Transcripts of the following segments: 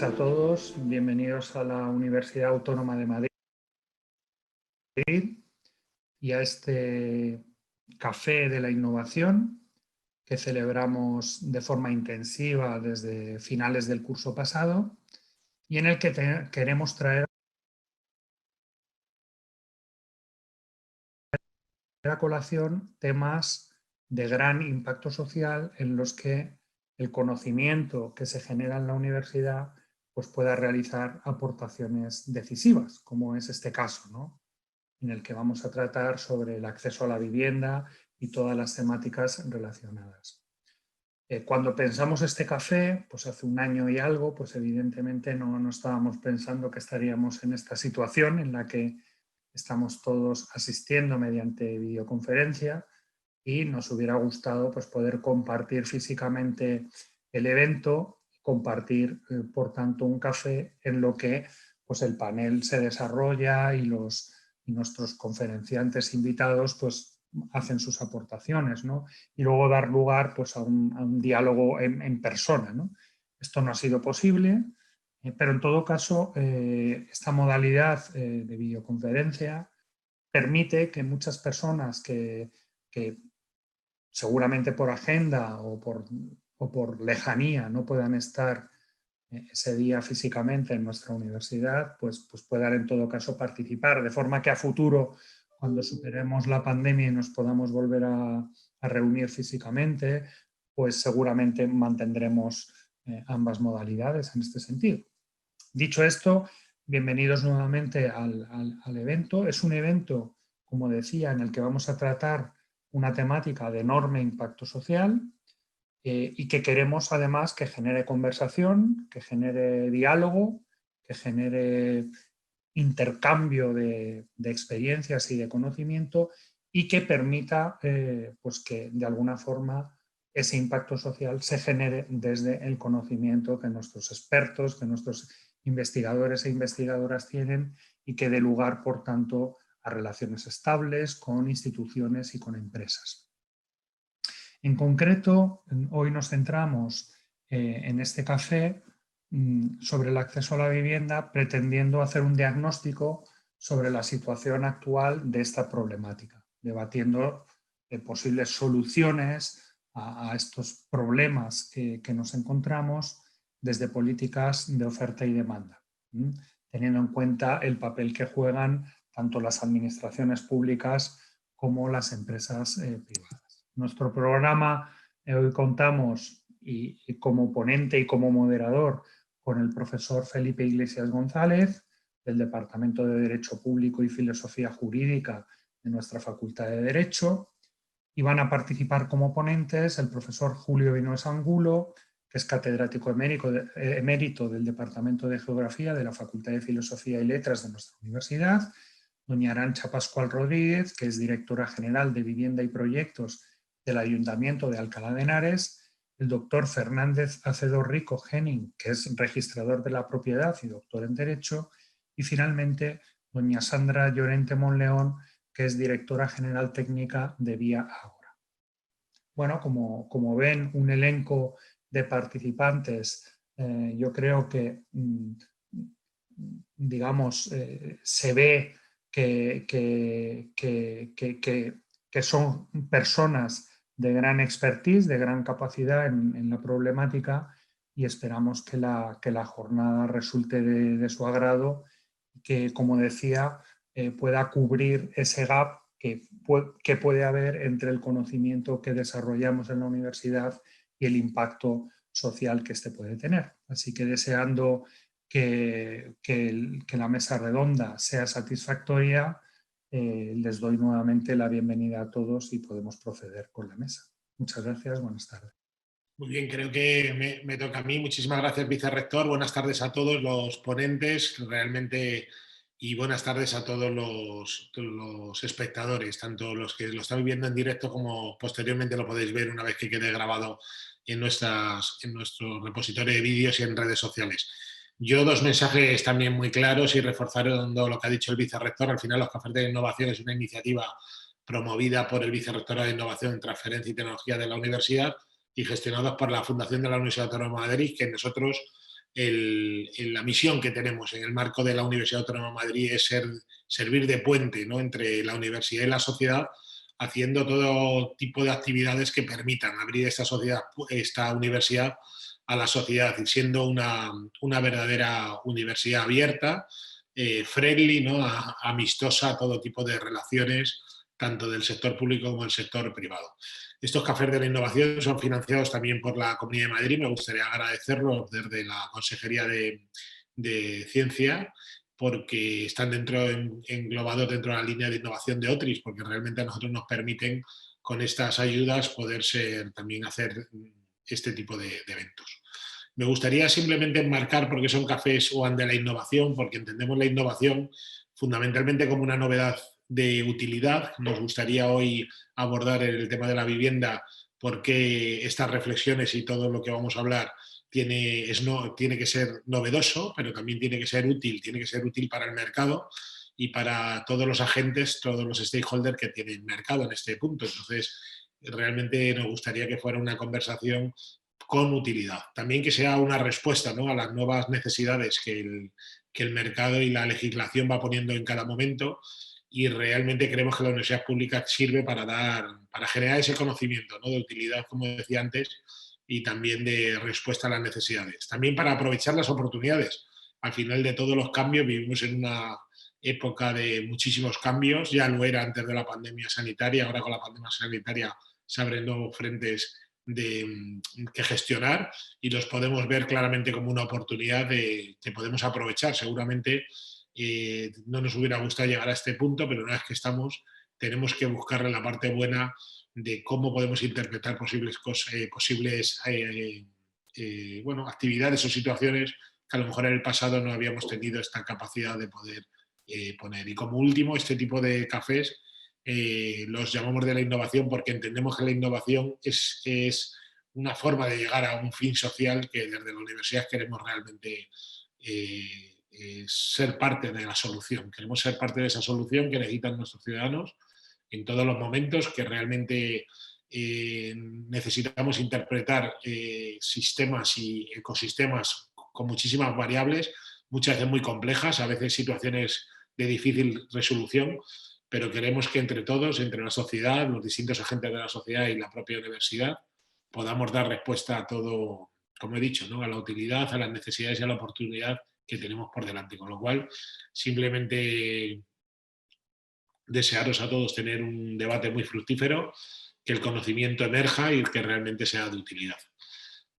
tardes a todos, bienvenidos a la Universidad Autónoma de Madrid y a este Café de la Innovación que celebramos de forma intensiva desde finales del curso pasado y en el que queremos traer a colación temas de gran impacto social en los que el conocimiento que se genera en la universidad pues pueda realizar aportaciones decisivas, como es este caso, ¿no? En el que vamos a tratar sobre el acceso a la vivienda y todas las temáticas relacionadas. Cuando pensamos este café, pues hace un año y algo, pues evidentemente no estábamos pensando que estaríamos en esta situación en la que estamos todos asistiendo mediante videoconferencia y nos hubiera gustado pues, poder compartir físicamente el evento, compartir, por tanto, un café en lo que pues, el panel se desarrolla y nuestros conferenciantes invitados pues, hacen sus aportaciones, ¿no? Y luego dar lugar pues, a un diálogo en persona, ¿no? Esto no ha sido posible, pero en todo caso esta modalidad de videoconferencia permite que muchas personas que seguramente por agenda o por lejanía no puedan estar ese día físicamente en nuestra universidad, pues puedan en todo caso participar, de forma que a futuro, cuando superemos la pandemia y nos podamos volver a reunir físicamente, pues seguramente mantendremos ambas modalidades en este sentido. Dicho esto, bienvenidos nuevamente al evento. Es un evento, como decía, en el que vamos a tratar una temática de enorme impacto social y que queremos además que genere conversación, que genere diálogo, que genere intercambio de experiencias y de conocimiento y que permita pues que de alguna forma ese impacto social se genere desde el conocimiento que nuestros expertos, que nuestros investigadores e investigadoras tienen y que dé lugar, por tanto, a relaciones estables con instituciones y con empresas. En concreto, hoy nos centramos en este café sobre el acceso a la vivienda, pretendiendo hacer un diagnóstico sobre la situación actual de esta problemática, debatiendo posibles soluciones a estos problemas que nos encontramos desde políticas de oferta y demanda, teniendo en cuenta el papel que juegan tanto las administraciones públicas como las empresas privadas. Nuestro programa, hoy contamos y como ponente y como moderador con el profesor Felipe Iglesias González, del Departamento de Derecho Público y Filosofía Jurídica de nuestra Facultad de Derecho, y van a participar como ponentes el profesor Julio Vinoes Angulo, que es catedrático emérito del Departamento de Geografía de la Facultad de Filosofía y Letras de nuestra universidad, doña Arantxa Pascual Rodríguez, que es directora general de Vivienda y Proyectos del Ayuntamiento de Alcalá de Henares, el doctor Fernández Acedo Rico Henning, que es registrador de la propiedad y doctor en Derecho, y finalmente doña Sandra Llorente Monleón, que es directora general técnica de Vía Ágora. Bueno, como ven, un elenco de participantes, yo creo que, digamos, se ve que son personas de gran expertise, de gran capacidad en la problemática y esperamos que la jornada resulte de su agrado y que, como decía, pueda cubrir ese gap que puede haber entre el conocimiento que desarrollamos en la universidad y el impacto social que éste puede tener. Así que deseando que la mesa redonda sea satisfactoria, les doy nuevamente la bienvenida a todos y podemos proceder con la mesa. Muchas gracias, buenas tardes. Muy bien, creo que me toca a mí. Muchísimas gracias, vicerrector. Buenas tardes a todos los ponentes, realmente, y buenas tardes a todos los espectadores, tanto los que lo están viendo en directo como posteriormente lo podéis ver una vez que quede grabado en nuestro repositorio de vídeos y en redes sociales. Yo dos mensajes también muy claros y reforzando lo que ha dicho el vicerrector. Al final, los cafés de innovación es una iniciativa promovida por el vicerrectorado de Innovación, Transferencia y Tecnología de la universidad y gestionados por la Fundación de la Universidad Autónoma de Madrid, que nosotros la misión que tenemos en el marco de la Universidad Autónoma de Madrid es servir de puente, ¿no?, entre la universidad y la sociedad, haciendo todo tipo de actividades que permitan abrir esta universidad a la sociedad y siendo una verdadera universidad abierta, friendly, ¿no?, amistosa a todo tipo de relaciones, tanto del sector público como del sector privado. Estos cafés de la innovación son financiados también por la Comunidad de Madrid. Me gustaría agradecerlo desde la Consejería de Ciencia, porque están englobados dentro de la línea de innovación de OTRIS, porque realmente a nosotros nos permiten con estas ayudas poder también hacer este tipo de eventos. Me gustaría simplemente enmarcar porque son cafés OAN de la innovación, porque entendemos la innovación fundamentalmente como una novedad de utilidad. Nos gustaría hoy abordar el tema de la vivienda, porque estas reflexiones y todo lo que vamos a hablar tiene que ser novedoso, pero también tiene que ser útil para el mercado y para todos los agentes, todos los stakeholders que tienen mercado en este punto. Entonces, realmente nos gustaría que fuera una conversación con utilidad. También que sea una respuesta, ¿no?, a las nuevas necesidades que el mercado y la legislación va poniendo en cada momento, y realmente creemos que la universidad pública sirve para generar ese conocimiento, ¿no?, de utilidad, como decía antes, y también de respuesta a las necesidades. También para aprovechar las oportunidades. Al final de todos los cambios vivimos en una época de muchísimos cambios, ya lo era antes de la pandemia sanitaria, ahora con la pandemia sanitaria se abren nuevos frentes que gestionar y los podemos ver claramente como una oportunidad que podemos aprovechar. Seguramente no nos hubiera gustado llegar a este punto, pero una vez que estamos, tenemos que buscarle la parte buena de cómo podemos interpretar posibles actividades o situaciones que a lo mejor en el pasado no habíamos tenido esta capacidad de poder poner. Y como último, este tipo de cafés los llamamos de la innovación porque entendemos que la innovación es una forma de llegar a un fin social que desde la universidad queremos realmente ser parte de la solución. Queremos ser parte de esa solución que necesitan nuestros ciudadanos en todos los momentos, que realmente necesitamos interpretar sistemas y ecosistemas con muchísimas variables, muchas veces muy complejas, a veces situaciones de difícil resolución, pero queremos que entre todos, entre la sociedad, los distintos agentes de la sociedad y la propia universidad, podamos dar respuesta a todo, como he dicho, ¿no?, a la utilidad, a las necesidades y a la oportunidad que tenemos por delante. Con lo cual, simplemente desearos a todos tener un debate muy fructífero, que el conocimiento emerja y que realmente sea de utilidad.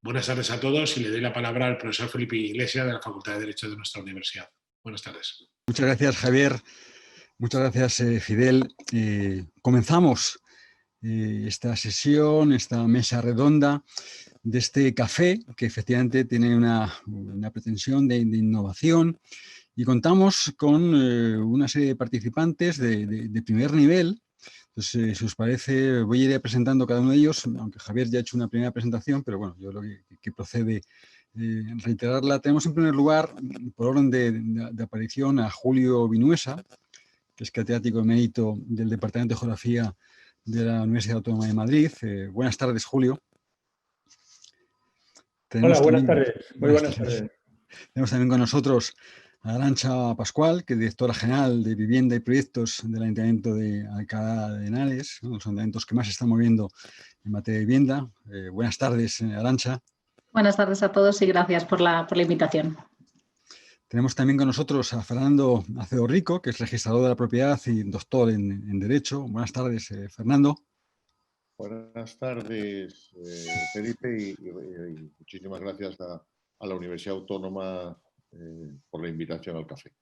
Buenas tardes a todos y le doy la palabra al profesor Felipe Iglesias de la Facultad de Derecho de nuestra universidad. Buenas tardes. Muchas gracias, Javier. Muchas gracias, Fidel. Comenzamos esta sesión, esta mesa redonda de este café, que efectivamente tiene una pretensión de innovación, y contamos con una serie de participantes de primer nivel. Entonces, si os parece, voy a ir presentando cada uno de ellos, aunque Javier ya ha hecho una primera presentación, pero bueno, yo creo que procede reiterarla. Tenemos en primer lugar, por orden de aparición, a Julio Vinuesa, que es catedrático emérito del Departamento de Geografía de la Universidad Autónoma de Madrid. Buenas tardes, Julio. Hola, buenas tardes. Muy buenas tardes. Tenemos también con nosotros a Arantxa Pascual, que es directora general de Vivienda y Proyectos del Ayuntamiento de Alcalá de Henares, uno de los ayuntamientos que más se están moviendo en materia de vivienda. Buenas tardes, Arantxa. Buenas tardes a todos y gracias por la invitación. Tenemos también con nosotros a Fernando Acedo Rico, que es registrador de la propiedad y doctor en Derecho. Buenas tardes, Fernando. Buenas tardes, Felipe, y muchísimas gracias a la Universidad Autónoma por la invitación al café.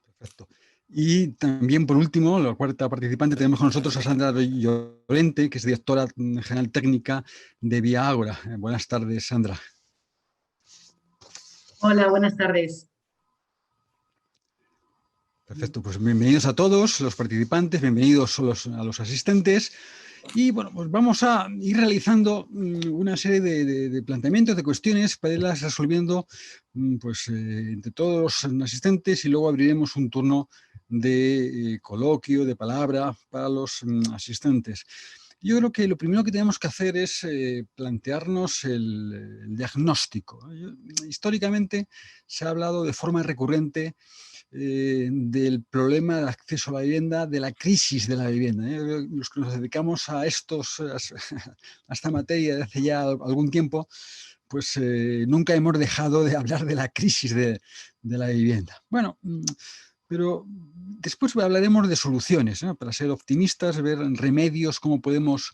Perfecto. Y también, por último, la cuarta participante, tenemos con nosotros a Sandra Llorente, que es directora general técnica de Vía Ágora. Buenas tardes, Sandra. Hola, buenas tardes. Perfecto, pues bienvenidos a todos los participantes, bienvenidos a los asistentes. Y bueno, pues vamos a ir realizando una serie de planteamientos, de cuestiones para irlas resolviendo pues, entre todos los asistentes, y luego abriremos un turno de coloquio, de palabra para los asistentes. Yo creo que lo primero que tenemos que hacer es plantearnos el diagnóstico. Históricamente se ha hablado de forma recurrente del problema del acceso a la vivienda, de la crisis de la vivienda. Los que nos dedicamos a esta materia desde hace ya algún tiempo, pues nunca hemos dejado de hablar de la crisis de la vivienda. Bueno, pero después hablaremos de soluciones, ¿no? Para ser optimistas, ver remedios, cómo podemos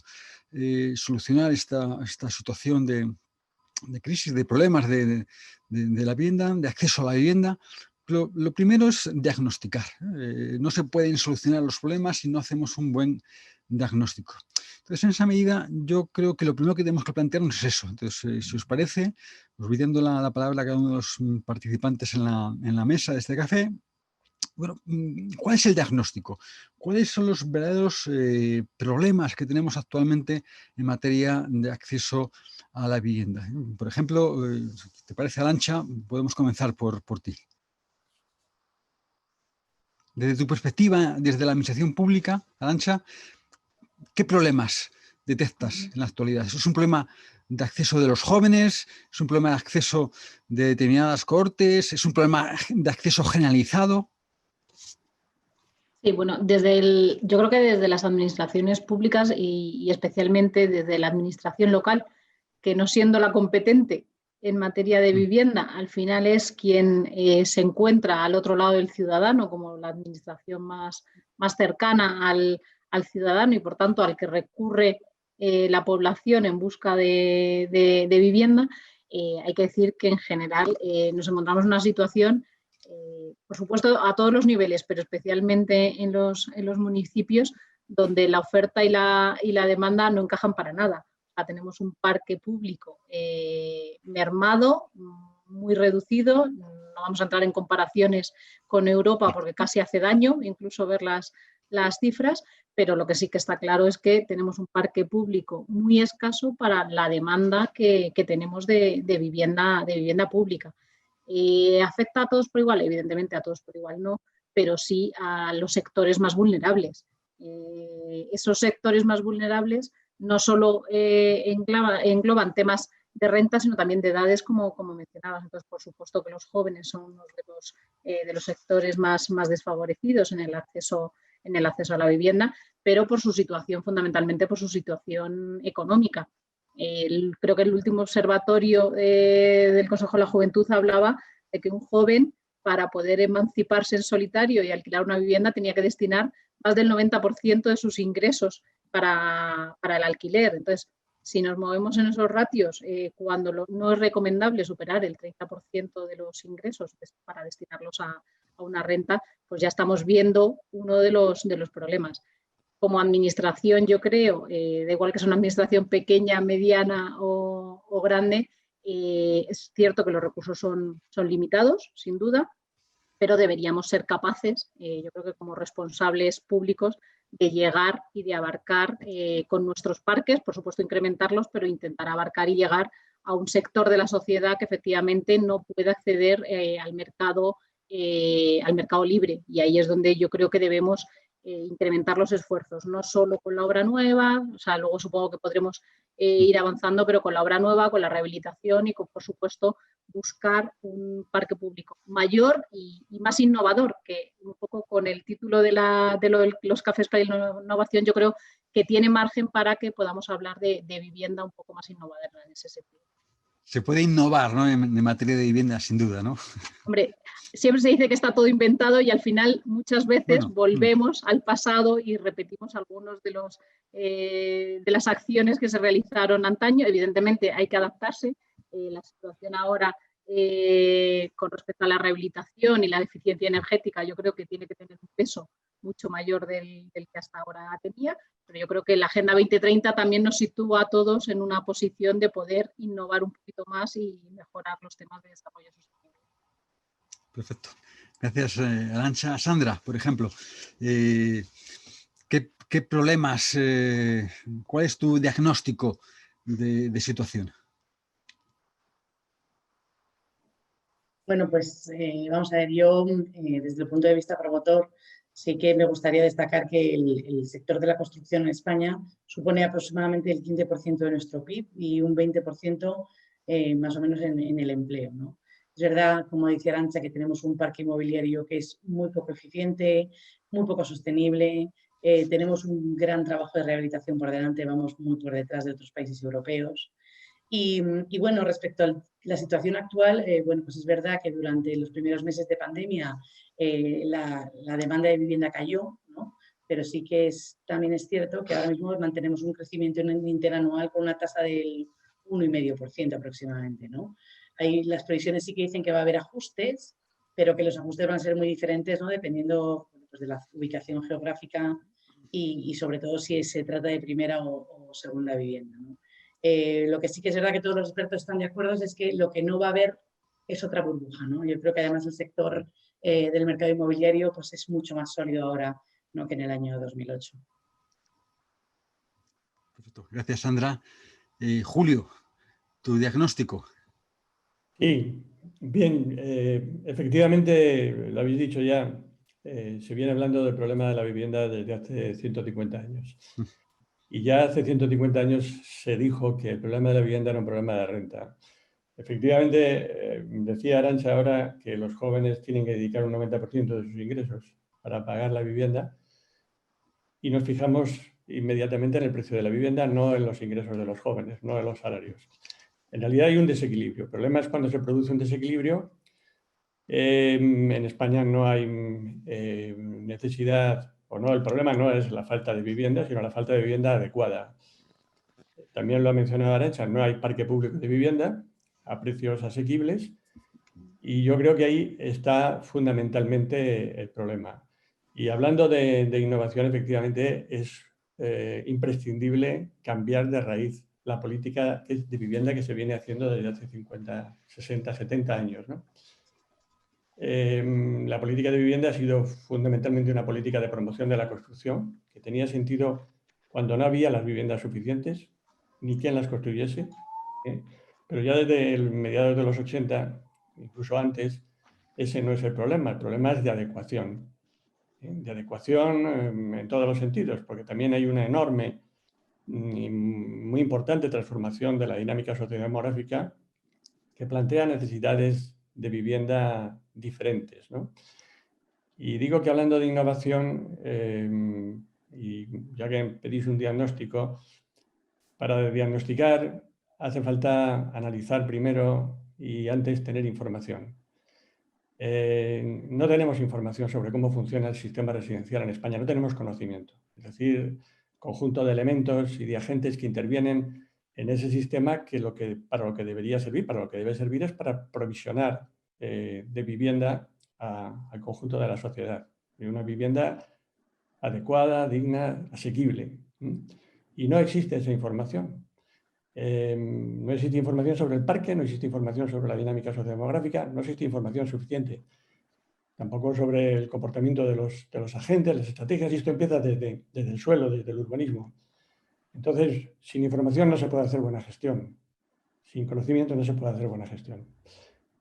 solucionar esta situación de crisis, de problemas de la vivienda, de acceso a la vivienda. Lo primero es diagnosticar. No se pueden solucionar los problemas si no hacemos un buen diagnóstico. Entonces, en esa medida, yo creo que lo primero que tenemos que plantearnos es eso. Entonces, si os parece, os voy dando la palabra a cada uno de los participantes en la mesa de este café. Bueno, ¿cuál es el diagnóstico? ¿Cuáles son los verdaderos problemas que tenemos actualmente en materia de acceso a la vivienda? Por ejemplo, si te parece, Arantxa, podemos comenzar por ti. Desde tu perspectiva, desde la administración pública, Arantxa, ¿qué problemas detectas en la actualidad? ¿Es un problema de acceso de los jóvenes? ¿Es un problema de acceso de determinadas cohortes? ¿Es un problema de acceso generalizado? Sí, bueno, yo creo que desde las administraciones públicas y especialmente desde la administración local, que no siendo la competente en materia de vivienda, al final es quien se encuentra al otro lado del ciudadano, como la administración más cercana al ciudadano y por tanto al que recurre la población en busca de vivienda. Hay que decir que en general nos encontramos en una situación, por supuesto a todos los niveles, pero especialmente en los municipios donde la oferta y la demanda no encajan para nada. Tenemos un parque público mermado, muy reducido. No vamos a entrar en comparaciones con Europa porque casi hace daño incluso ver las cifras, pero lo que sí que está claro es que tenemos un parque público muy escaso para la demanda que tenemos de vivienda pública. ¿Afecta a todos por igual? Evidentemente a todos por igual no, pero sí a los sectores más vulnerables. Esos sectores más vulnerables no solo engloban temas de renta, sino también de edades, como mencionabas. Entonces, por supuesto que los jóvenes son uno de los sectores más desfavorecidos en el acceso a la vivienda, pero por su situación, fundamentalmente por su situación económica. Creo que el último observatorio del Consejo de la Juventud hablaba de que un joven, para poder emanciparse en solitario y alquilar una vivienda, tenía que destinar más del 90% de sus ingresos para el alquiler. Entonces, si nos movemos en esos ratios, cuando no es recomendable superar el 30% de los ingresos para destinarlos a una renta, pues ya estamos viendo uno de los problemas. Como administración, yo creo, da igual que sea una administración pequeña, mediana o grande, es cierto que los recursos son limitados, sin duda, pero deberíamos ser capaces, yo creo que como responsables públicos, de llegar y de abarcar con nuestros parques, por supuesto incrementarlos, pero intentar abarcar y llegar a un sector de la sociedad que efectivamente no puede acceder al mercado libre. Y ahí es donde yo creo que debemos incrementar los esfuerzos, no solo con la obra nueva, o sea, luego supongo que podremos ir avanzando, pero con la obra nueva, con la rehabilitación y con, por supuesto, buscar un parque público mayor y más innovador, que un poco con el título de los cafés para la innovación, yo creo que tiene margen para que podamos hablar de vivienda un poco más innovadora en ese sentido. Se puede innovar, ¿no?, en materia de vivienda, sin duda, ¿no? Hombre, siempre se dice que está todo inventado y al final muchas veces volvemos al pasado y repetimos algunos de las acciones que se realizaron antaño. Evidentemente hay que adaptarse. La situación ahora con respecto a la rehabilitación y la eficiencia energética, yo creo que tiene que tener un peso mucho mayor del que hasta ahora tenía, pero yo creo que la Agenda 2030 también nos sitúa a todos en una posición de poder innovar un poquito más y mejorar los temas de desarrollo sostenible. Perfecto. Gracias, Arantxa. Sandra, por ejemplo, ¿qué problemas, cuál es tu diagnóstico de situación? Bueno, pues vamos a ver, yo desde el punto de vista promotor sí que me gustaría destacar que el sector de la construcción en España supone aproximadamente el 15% de nuestro PIB y un 20% más o menos en el empleo, ¿no? Es verdad, como decía Arantxa, que tenemos un parque inmobiliario que es muy poco eficiente, muy poco sostenible, tenemos un gran trabajo de rehabilitación por delante, vamos muy por detrás de otros países europeos. Y bueno, respecto a la situación actual, bueno, pues es verdad que durante los primeros meses de pandemia la demanda de vivienda cayó, ¿no? Pero sí que también es cierto que ahora mismo mantenemos un crecimiento interanual con una tasa del 1,5% aproximadamente, ¿no? Ahí las previsiones sí que dicen que va a haber ajustes, pero que los ajustes van a ser muy diferentes, ¿no? Dependiendo pues, de la ubicación geográfica y sobre todo si se trata de primera o segunda vivienda, ¿no? Lo que sí que es verdad que todos los expertos están de acuerdo es que lo que no va a haber es otra burbuja, ¿no? Yo creo que además el sector del mercado inmobiliario pues es mucho más sólido ahora, ¿no?, que en el año 2008. Perfecto. Gracias, Sandra. Julio, tu diagnóstico. Sí, bien, efectivamente, lo habéis dicho ya, se viene hablando del problema de la vivienda desde hace 150 años. Y ya hace 150 años se dijo que el problema de la vivienda era un problema de renta. Efectivamente, decía Arantxa ahora que los jóvenes tienen que dedicar un 90% de sus ingresos para pagar la vivienda y nos fijamos inmediatamente en el precio de la vivienda, no en los ingresos de los jóvenes, no en los salarios. En realidad hay un desequilibrio. El problema es cuando se produce un desequilibrio. En España no hay necesidad, o no, el problema no es la falta de vivienda, sino la falta de vivienda adecuada. También lo ha mencionado Arantxa, no hay parque público de vivienda a precios asequibles y yo creo que ahí está fundamentalmente el problema. Y hablando de innovación, efectivamente es imprescindible cambiar de raíz la política de vivienda que se viene haciendo desde hace 50, 60, 70 años, ¿no? La política de vivienda ha sido fundamentalmente una política de promoción de la construcción, que tenía sentido cuando no había las viviendas suficientes, ni quien las construyese. Pero ya desde mediados de los 80, incluso antes, ese no es el problema es de adecuación. De adecuación en todos los sentidos, porque también hay una enorme y muy importante transformación de la dinámica sociodemográfica que plantea necesidades de vivienda diferentes, ¿no? Y digo que hablando de innovación, y ya que pedís un diagnóstico, para diagnosticar hace falta analizar primero y antes tener información. No tenemos información sobre cómo funciona el sistema residencial en España, no tenemos conocimiento. Es decir, conjunto de elementos y de agentes que intervienen en ese sistema que para lo que debería servir, para lo que debe servir es para provisionar de vivienda al conjunto de la sociedad. Y una vivienda adecuada, digna, asequible. Y no existe esa información. No existe información sobre el parque, no existe información sobre la dinámica sociodemográfica, no existe información suficiente. Tampoco sobre el comportamiento de los agentes, las estrategias, y esto empieza desde el suelo, desde el urbanismo. Entonces, sin información no se puede hacer buena gestión. Sin conocimiento no se puede hacer buena gestión.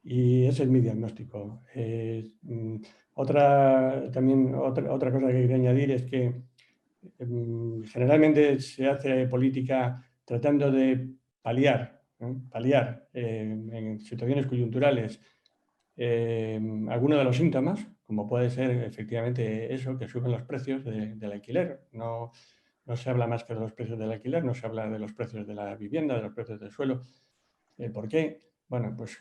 Y ese es mi diagnóstico. Otra cosa que quería añadir es que generalmente se hace política tratando de paliar en situaciones coyunturales algunos de los síntomas, como puede ser efectivamente eso, que suben los precios del alquiler. No se habla más que de los precios del alquiler, no se habla de los precios de la vivienda, de los precios del suelo. ¿Por qué? Bueno, pues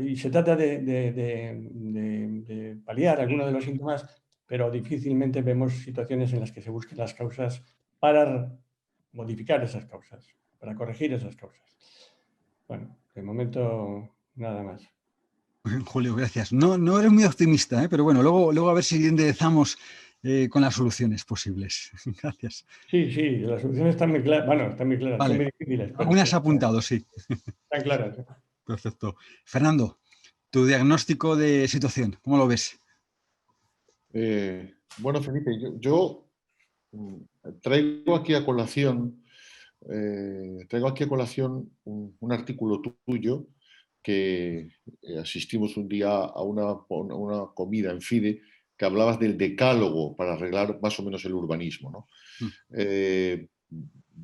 y se trata de paliar algunos de los síntomas, pero difícilmente vemos situaciones en las que se busquen las causas para modificar esas causas, para corregir esas causas. Bueno, de momento nada más. Julio, gracias. No eres muy optimista, pero bueno, luego a ver si enderezamos con las soluciones posibles. Gracias. Sí, las soluciones están muy claras. Bueno, están muy claras, vale. Son muy difíciles. Algunas apuntado, sí. Están claras. Perfecto. Fernando, tu diagnóstico de situación, ¿cómo lo ves? Bueno, Felipe, yo traigo aquí a colación un artículo tuyo que asistimos un día a una comida en FIDE que hablabas del decálogo para arreglar más o menos el urbanismo, ¿no?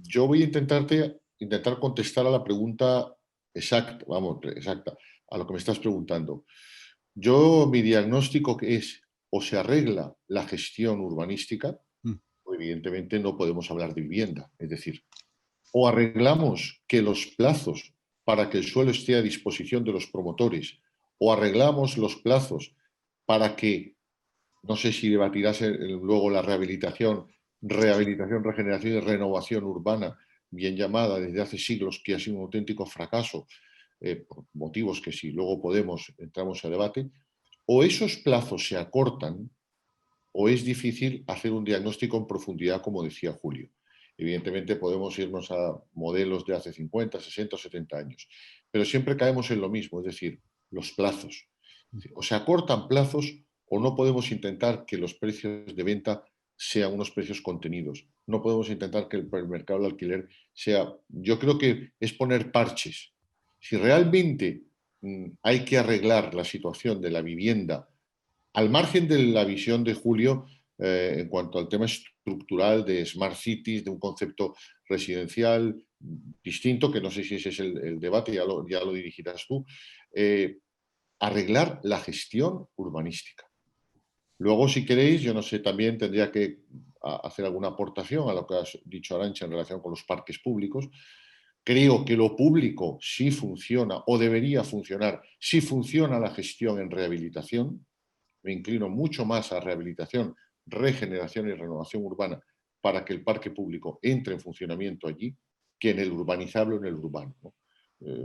Yo voy a intentar contestar a la pregunta exacta, a lo que me estás preguntando. Mi diagnóstico es, o se arregla la gestión urbanística, o evidentemente no podemos hablar de vivienda. Es decir, o arreglamos que los plazos para que el suelo esté a disposición de los promotores, o arreglamos los plazos para que, no sé si debatirás luego la rehabilitación, regeneración y renovación urbana, bien llamada desde hace siglos, que ha sido un auténtico fracaso, por motivos que si luego entramos a debate, o esos plazos se acortan, o es difícil hacer un diagnóstico en profundidad, como decía Julio. Evidentemente podemos irnos a modelos de hace 50, 60 o 70 años, pero siempre caemos en lo mismo, es decir, los plazos. O se acortan plazos o no podemos intentar que los precios de venta sean unos precios contenidos. No podemos intentar que el mercado del alquiler sea... Yo creo que es poner parches. Si realmente hay que arreglar la situación de la vivienda, al margen de la visión de Julio, en cuanto al tema estructural de Smart Cities, de un concepto residencial distinto, que no sé si ese es el debate, ya lo dirigirás tú, arreglar la gestión urbanística. Luego, si queréis, yo no sé, también tendría que hacer alguna aportación a lo que has dicho, Arantxa, en relación con los parques públicos. Creo que lo público sí funciona o debería funcionar, sí funciona la gestión en rehabilitación. Me inclino mucho más a rehabilitación, regeneración y renovación urbana para que el parque público entre en funcionamiento allí que en el urbanizable o en el urbano, ¿no?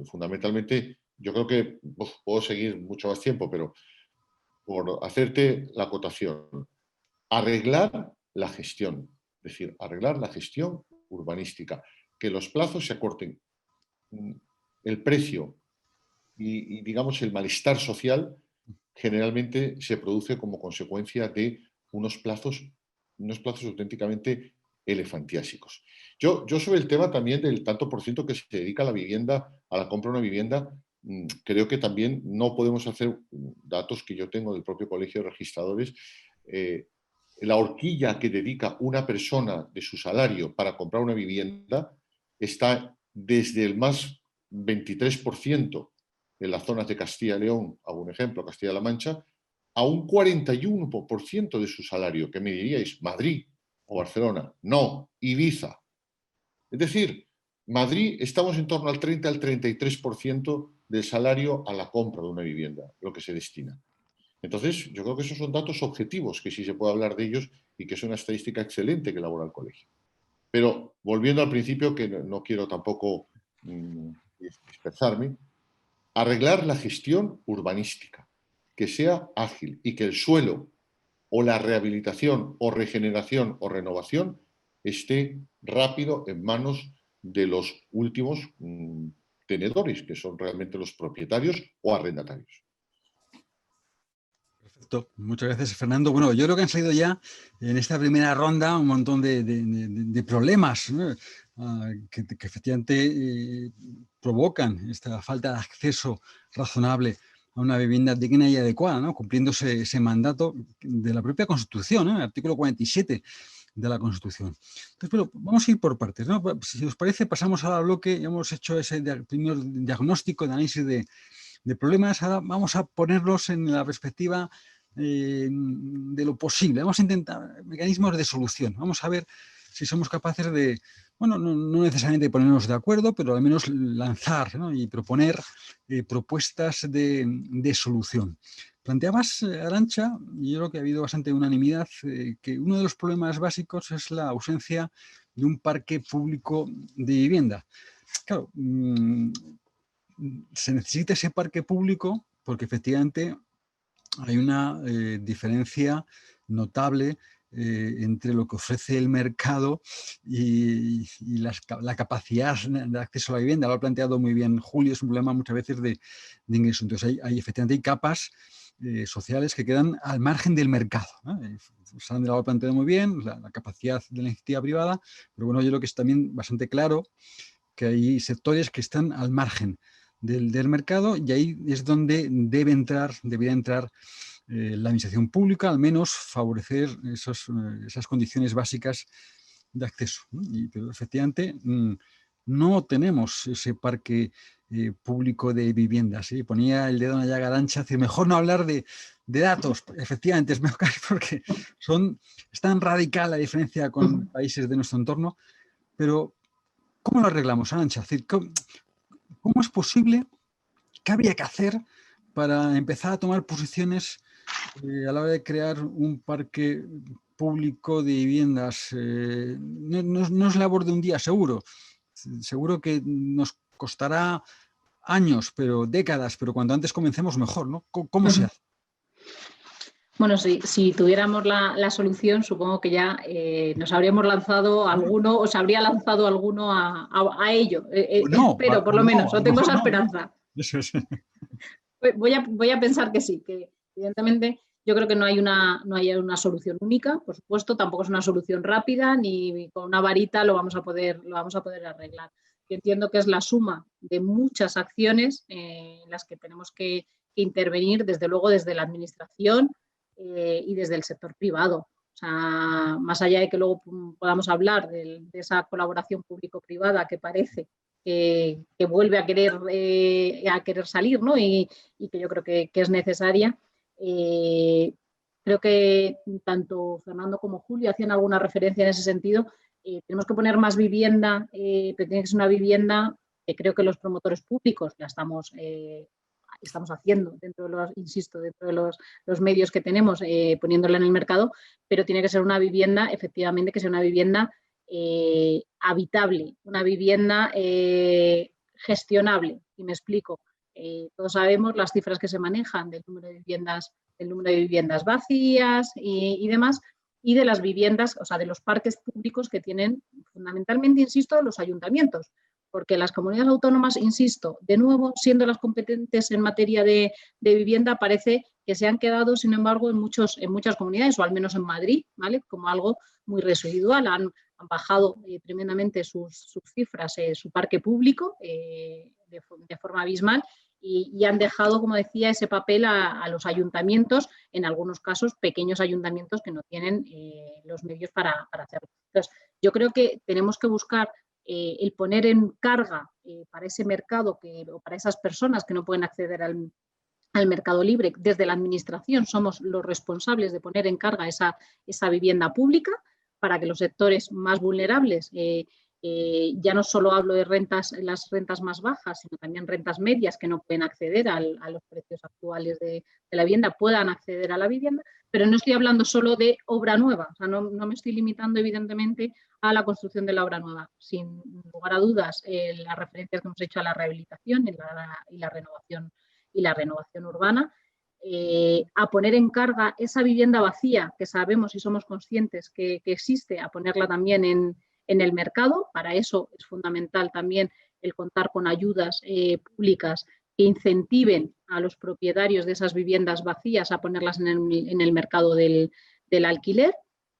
Fundamentalmente, yo creo que puedo seguir mucho más tiempo, pero por hacerte la acotación, arreglar la gestión, es decir, arreglar la gestión urbanística, que los plazos se acorten, el precio y digamos el malestar social generalmente se produce como consecuencia de unos plazos auténticamente elefantiásicos. Yo sobre el tema también del tanto por ciento que se dedica a la vivienda, a la compra de una vivienda, creo que también no podemos hacer datos que yo tengo del propio Colegio de Registradores. La horquilla que dedica una persona de su salario para comprar una vivienda está desde el más 23% en las zonas de Castilla y León, hago un ejemplo, Castilla-La Mancha, a un 41% de su salario. ¿Qué me diríais? ¿Madrid o Barcelona? No, Ibiza. Es decir, Madrid estamos en torno al 30 al 33% del salario a la compra de una vivienda, lo que se destina. Entonces, yo creo que esos son datos objetivos, que sí se puede hablar de ellos y que es una estadística excelente que elabora el colegio. Pero volviendo al principio, que no quiero tampoco dispersarme, arreglar la gestión urbanística, que sea ágil y que el suelo o la rehabilitación o regeneración o renovación esté rápido en manos de los últimos tenedores, que son realmente los propietarios o arrendatarios. Perfecto. Muchas gracias, Fernando. Bueno, yo creo que han salido ya en esta primera ronda un montón de problemas, ¿no? que efectivamente provocan esta falta de acceso razonable a una vivienda digna y adecuada, ¿no? Cumpliéndose ese mandato de la propia Constitución, ¿no? El artículo 47 de la Constitución. Entonces, pero vamos a ir por partes, ¿no? Si os parece, pasamos ahora al bloque. Ya hemos hecho ese primer diagnóstico, de análisis de problemas. Ahora vamos a ponerlos en la perspectiva de lo posible. Vamos a intentar mecanismos de solución. Vamos a ver si somos capaces de, bueno, no necesariamente ponernos de acuerdo, pero al menos lanzar, ¿no? Y proponer propuestas de solución. Planteabas, Arantxa, y yo creo que ha habido bastante unanimidad, que uno de los problemas básicos es la ausencia de un parque público de vivienda. Claro, se necesita ese parque público porque efectivamente hay una diferencia notable entre lo que ofrece el mercado y la capacidad de acceso a la vivienda. Lo ha planteado muy bien Julio, es un problema muchas veces de ingreso. Entonces efectivamente hay capas sociales que quedan al margen del mercado, ¿no? Sandra lo ha planteado muy bien, la capacidad de la iniciativa privada, pero bueno, yo creo que es también bastante claro que hay sectores que están al margen del mercado, y ahí es donde debería entrar la administración pública, al menos favorecer esas condiciones básicas de acceso, ¿no? Pero efectivamente no tenemos ese parque público de viviendas, ¿sí? Ponía el dedo en la llaga Arantxa, es decir, mejor no hablar de datos, efectivamente, es mejor porque es tan radical la diferencia con países de nuestro entorno, pero ¿cómo lo arreglamos, Arantxa? Es decir, ¿cómo es posible? ¿Qué habría que hacer para empezar a tomar posiciones a la hora de crear un parque público de viviendas? No es labor de un día, seguro. Seguro que nos costará años, pero décadas, pero cuanto antes comencemos mejor, ¿no? ¿Cómo se hace? Bueno, si tuviéramos la solución, supongo que ya nos habríamos lanzado alguno, o se habría lanzado alguno a ello. Espero, por lo menos, o tengo esa esperanza. Eso es. Voy a pensar que sí, que evidentemente yo creo que no hay una solución única, por supuesto, tampoco es una solución rápida, ni con una varita lo vamos a poder arreglar. Yo entiendo que es la suma de muchas acciones en las que tenemos que intervenir, desde luego desde la administración y desde el sector privado. O sea, más allá de que luego podamos hablar de esa colaboración público-privada que parece que vuelve a querer salir, ¿no? Y que yo creo que es necesaria. Creo que tanto Fernando como Julio hacían alguna referencia en ese sentido. Tenemos que poner más vivienda, pero tiene que ser una vivienda que creo que los promotores públicos la estamos haciendo dentro de los medios que tenemos, poniéndola en el mercado, pero tiene que ser una vivienda, efectivamente, que sea una vivienda habitable, una vivienda gestionable. Y me explico. Todos sabemos las cifras que se manejan del número de viviendas vacías y demás, y de las viviendas, o sea, de los parques públicos que tienen fundamentalmente, insisto, los ayuntamientos. Porque las comunidades autónomas, insisto, de nuevo, siendo las competentes en materia de vivienda, parece que se han quedado, sin embargo, en muchas comunidades, o al menos en Madrid, ¿vale? Como algo muy residual. Han bajado tremendamente sus cifras, su parque público, de forma abismal, y han dejado, como decía, ese papel a los ayuntamientos, en algunos casos pequeños ayuntamientos que no tienen los medios para hacerlo. Entonces, yo creo que tenemos que buscar el poner en carga para ese mercado o para esas personas que no pueden acceder al mercado libre. Desde la administración somos los responsables de poner en carga esa vivienda pública para que los sectores más vulnerables, ya no solo hablo de las rentas más bajas, sino también rentas medias que no pueden acceder a los precios actuales de la vivienda, puedan acceder a la vivienda, pero no estoy hablando solo de obra nueva, o sea, no me estoy limitando evidentemente a la construcción de la obra nueva. Sin lugar a dudas, las referencias que hemos hecho a la rehabilitación y la renovación urbana, a poner en carga esa vivienda vacía que sabemos y somos conscientes que existe, a ponerla también en el mercado. Para eso es fundamental también el contar con ayudas públicas que incentiven a los propietarios de esas viviendas vacías a ponerlas en el mercado del alquiler.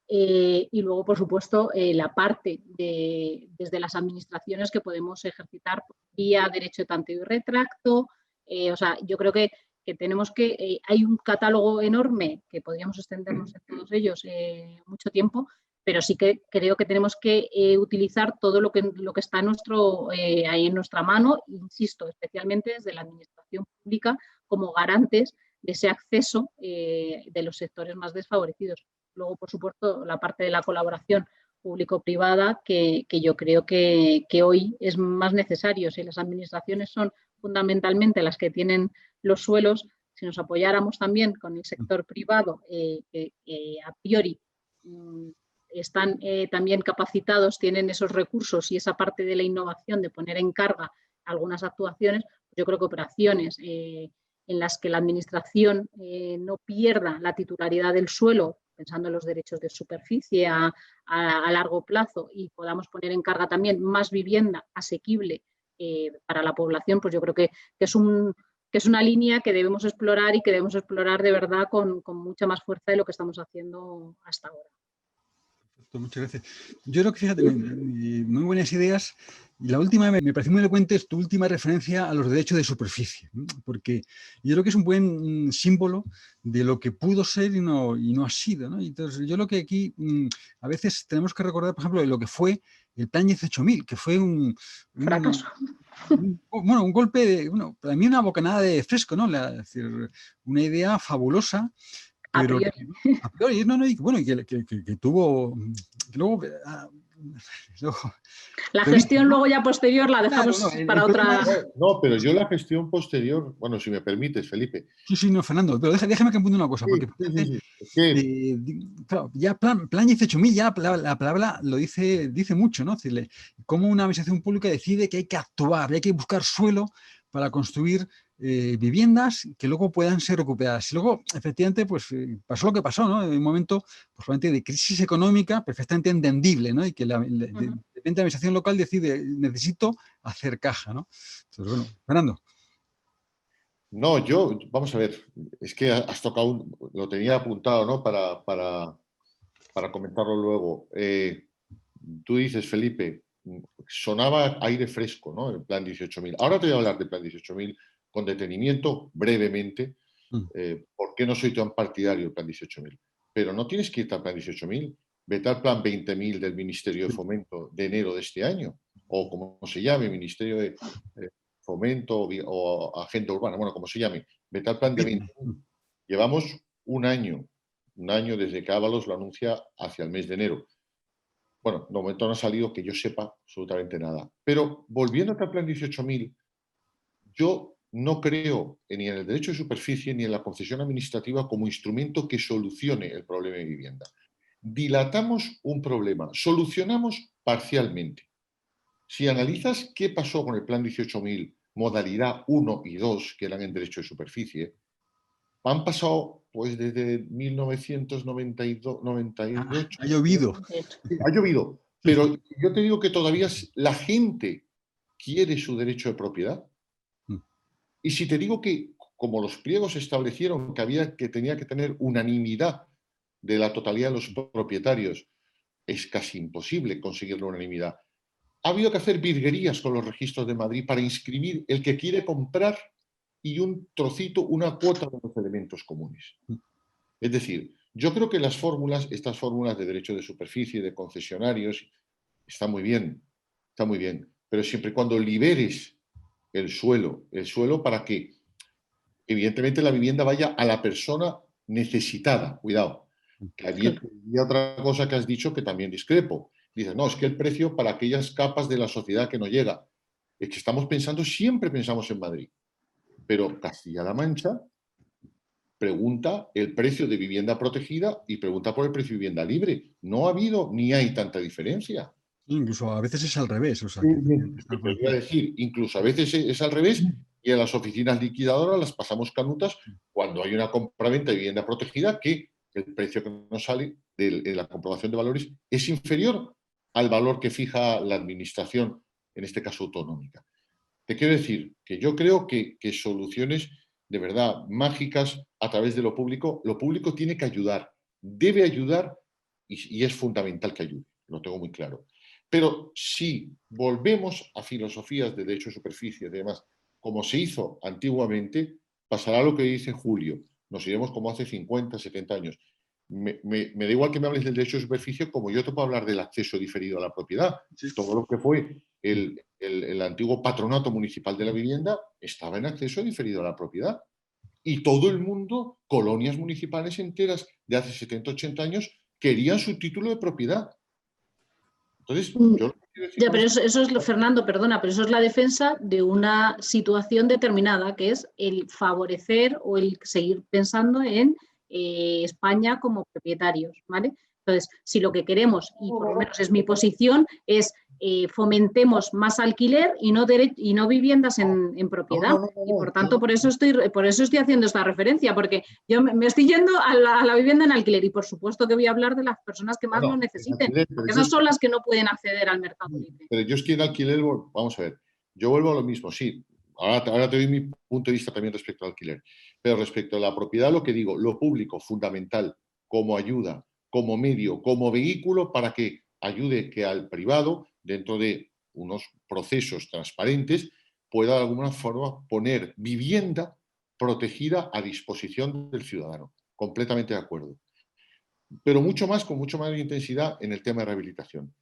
Y luego, por supuesto, la parte desde las administraciones que podemos ejercitar vía derecho de tanteo y retracto. O sea, yo creo que tenemos hay un catálogo enorme que podríamos extendernos en todos ellos mucho tiempo, pero sí que creo que tenemos que utilizar todo lo que está ahí en nuestra mano, insisto, especialmente desde la administración pública, como garantes de ese acceso de los sectores más desfavorecidos. Luego, por supuesto, la parte de la colaboración público-privada, que yo creo que hoy es más necesario. Si las administraciones son fundamentalmente las que tienen los suelos, si nos apoyáramos también con el sector privado, que a priori están también capacitados, tienen esos recursos y esa parte de la innovación de poner en carga algunas actuaciones, yo creo que operaciones en las que la administración no pierda la titularidad del suelo, pensando en los derechos de superficie a largo plazo, y podamos poner en carga también más vivienda asequible para la población, pues yo creo que es una línea que debemos explorar y que debemos explorar de verdad con mucha más fuerza de lo que estamos haciendo hasta ahora. Muchas gracias. Yo creo que, fíjate, muy buenas ideas, Y la última, me pareció muy elocuente, es tu última referencia a los derechos de superficie, ¿no? Porque yo creo que es un buen símbolo de lo que pudo ser y no ha sido, ¿no? Y entonces, yo lo que aquí a veces tenemos que recordar, por ejemplo, de lo que fue el Plan 18.000, que fue Fracaso. un golpe, para mí una bocanada de fresco, ¿no? Es decir, una idea fabulosa, pero A priori. y bueno, y que tuvo, que luego La gestión luego ya posterior la dejamos para otra... No, pero yo la gestión posterior, bueno, si me permites, Felipe. Sí, no, Fernando, pero déjame que apunte una cosa, porque claro, ya plan 18.000, ya la palabra lo dice mucho, ¿no? Es decir, cómo una administración pública decide que hay que actuar, hay que buscar suelo para construir viviendas que luego puedan ser recuperadas. Y luego, efectivamente, pues pasó lo que pasó, ¿no? En un momento pues, de crisis económica perfectamente entendible, ¿no? Y que de repente la administración local decide, necesito hacer caja, ¿no? Entonces, bueno, Fernando. No, vamos a ver, es que has tocado, lo tenía apuntado, ¿no? Para comentarlo luego. Tú dices, Felipe, sonaba aire fresco, ¿no? El plan 18.000. Ahora te voy a hablar del plan 18.000 con detenimiento, brevemente, porque no soy tan partidario del plan 18.000. Pero no tienes que irte al plan 18.000, vete al plan 20.000 del Ministerio de Fomento de enero de este año, o como se llame, Ministerio de Fomento o Agenda Urbana, bueno, como se llame, vete al plan de 20.000. Llevamos un año desde que Ábalos lo anuncia hacia el mes de enero. Bueno, de momento no ha salido que yo sepa absolutamente nada. Pero volviendo al plan 18.000, yo no creo ni en el derecho de superficie ni en la concesión administrativa como instrumento que solucione el problema de vivienda. Dilatamos un problema, solucionamos parcialmente. Si analizas qué pasó con el plan 18.000, modalidad 1 y 2, que eran en derecho de superficie, han pasado pues desde 1998. Ha llovido. Ha llovido. Pero yo te digo que todavía la gente quiere su derecho de propiedad. Y si te digo que, como los pliegos establecieron que tenía que tener unanimidad de la totalidad de los propietarios, es casi imposible conseguir la unanimidad. Ha habido que hacer virguerías con los registros de Madrid para inscribir el que quiere comprar y un trocito, una cuota de los elementos comunes. Es decir, yo creo que estas fórmulas de derecho de superficie, de concesionarios, está muy bien, pero siempre y cuando liberes el suelo para que, evidentemente, la vivienda vaya a la persona necesitada. Cuidado. Y otra cosa que has dicho que también discrepo. Dices, no, es que el precio para aquellas capas de la sociedad que no llega. Es que siempre pensamos en Madrid. Pero Castilla-La Mancha pregunta el precio de vivienda protegida y pregunta por el precio de vivienda libre. No ha habido ni hay tanta diferencia. Incluso a veces es al revés. O sea, te voy a decir, incluso a veces es al revés y en las oficinas liquidadoras las pasamos canutas cuando hay una compraventa de vivienda protegida que el precio que nos sale de la comprobación de valores es inferior al valor que fija la administración, en este caso autonómica. Te quiero decir que yo creo que soluciones de verdad mágicas a través de lo público tiene que ayudar, debe ayudar y es fundamental que ayude, lo tengo muy claro. Pero si volvemos a filosofías de derecho de superficie y demás, como se hizo antiguamente, pasará lo que dice Julio. Nos iremos como hace 50, 70 años. Me da igual que me hables del derecho de superficie como yo te puedo hablar del acceso diferido a la propiedad. Todo lo que fue el antiguo patronato municipal de la vivienda estaba en acceso diferido a la propiedad. Y todo el mundo, colonias municipales enteras de hace 70, 80 años, querían su título de propiedad. Entonces, yo lo que quiero decir pero eso es, Fernando, perdona, pero eso es la defensa de una situación determinada, que es el favorecer o el seguir pensando en España como propietarios, ¿vale? Entonces, si lo que queremos, y por lo menos es mi posición, es fomentemos más alquiler y no viviendas en propiedad. Y por tanto, por eso estoy haciendo esta referencia, porque yo me estoy yendo a la vivienda en alquiler y por supuesto que voy a hablar de las personas que más lo necesiten, porque esas son las que no pueden acceder al mercado libre. Pero yo es que en alquiler, vamos a ver, yo vuelvo a lo mismo, sí. Ahora te doy mi punto de vista también respecto al alquiler. Pero respecto a la propiedad, lo que digo, lo público, fundamental, como ayuda, como medio, como vehículo para que ayude que al privado, dentro de unos procesos transparentes, pueda de alguna forma poner vivienda protegida a disposición del ciudadano. Completamente de acuerdo. Pero mucho más, con mucho más intensidad en el tema de rehabilitación.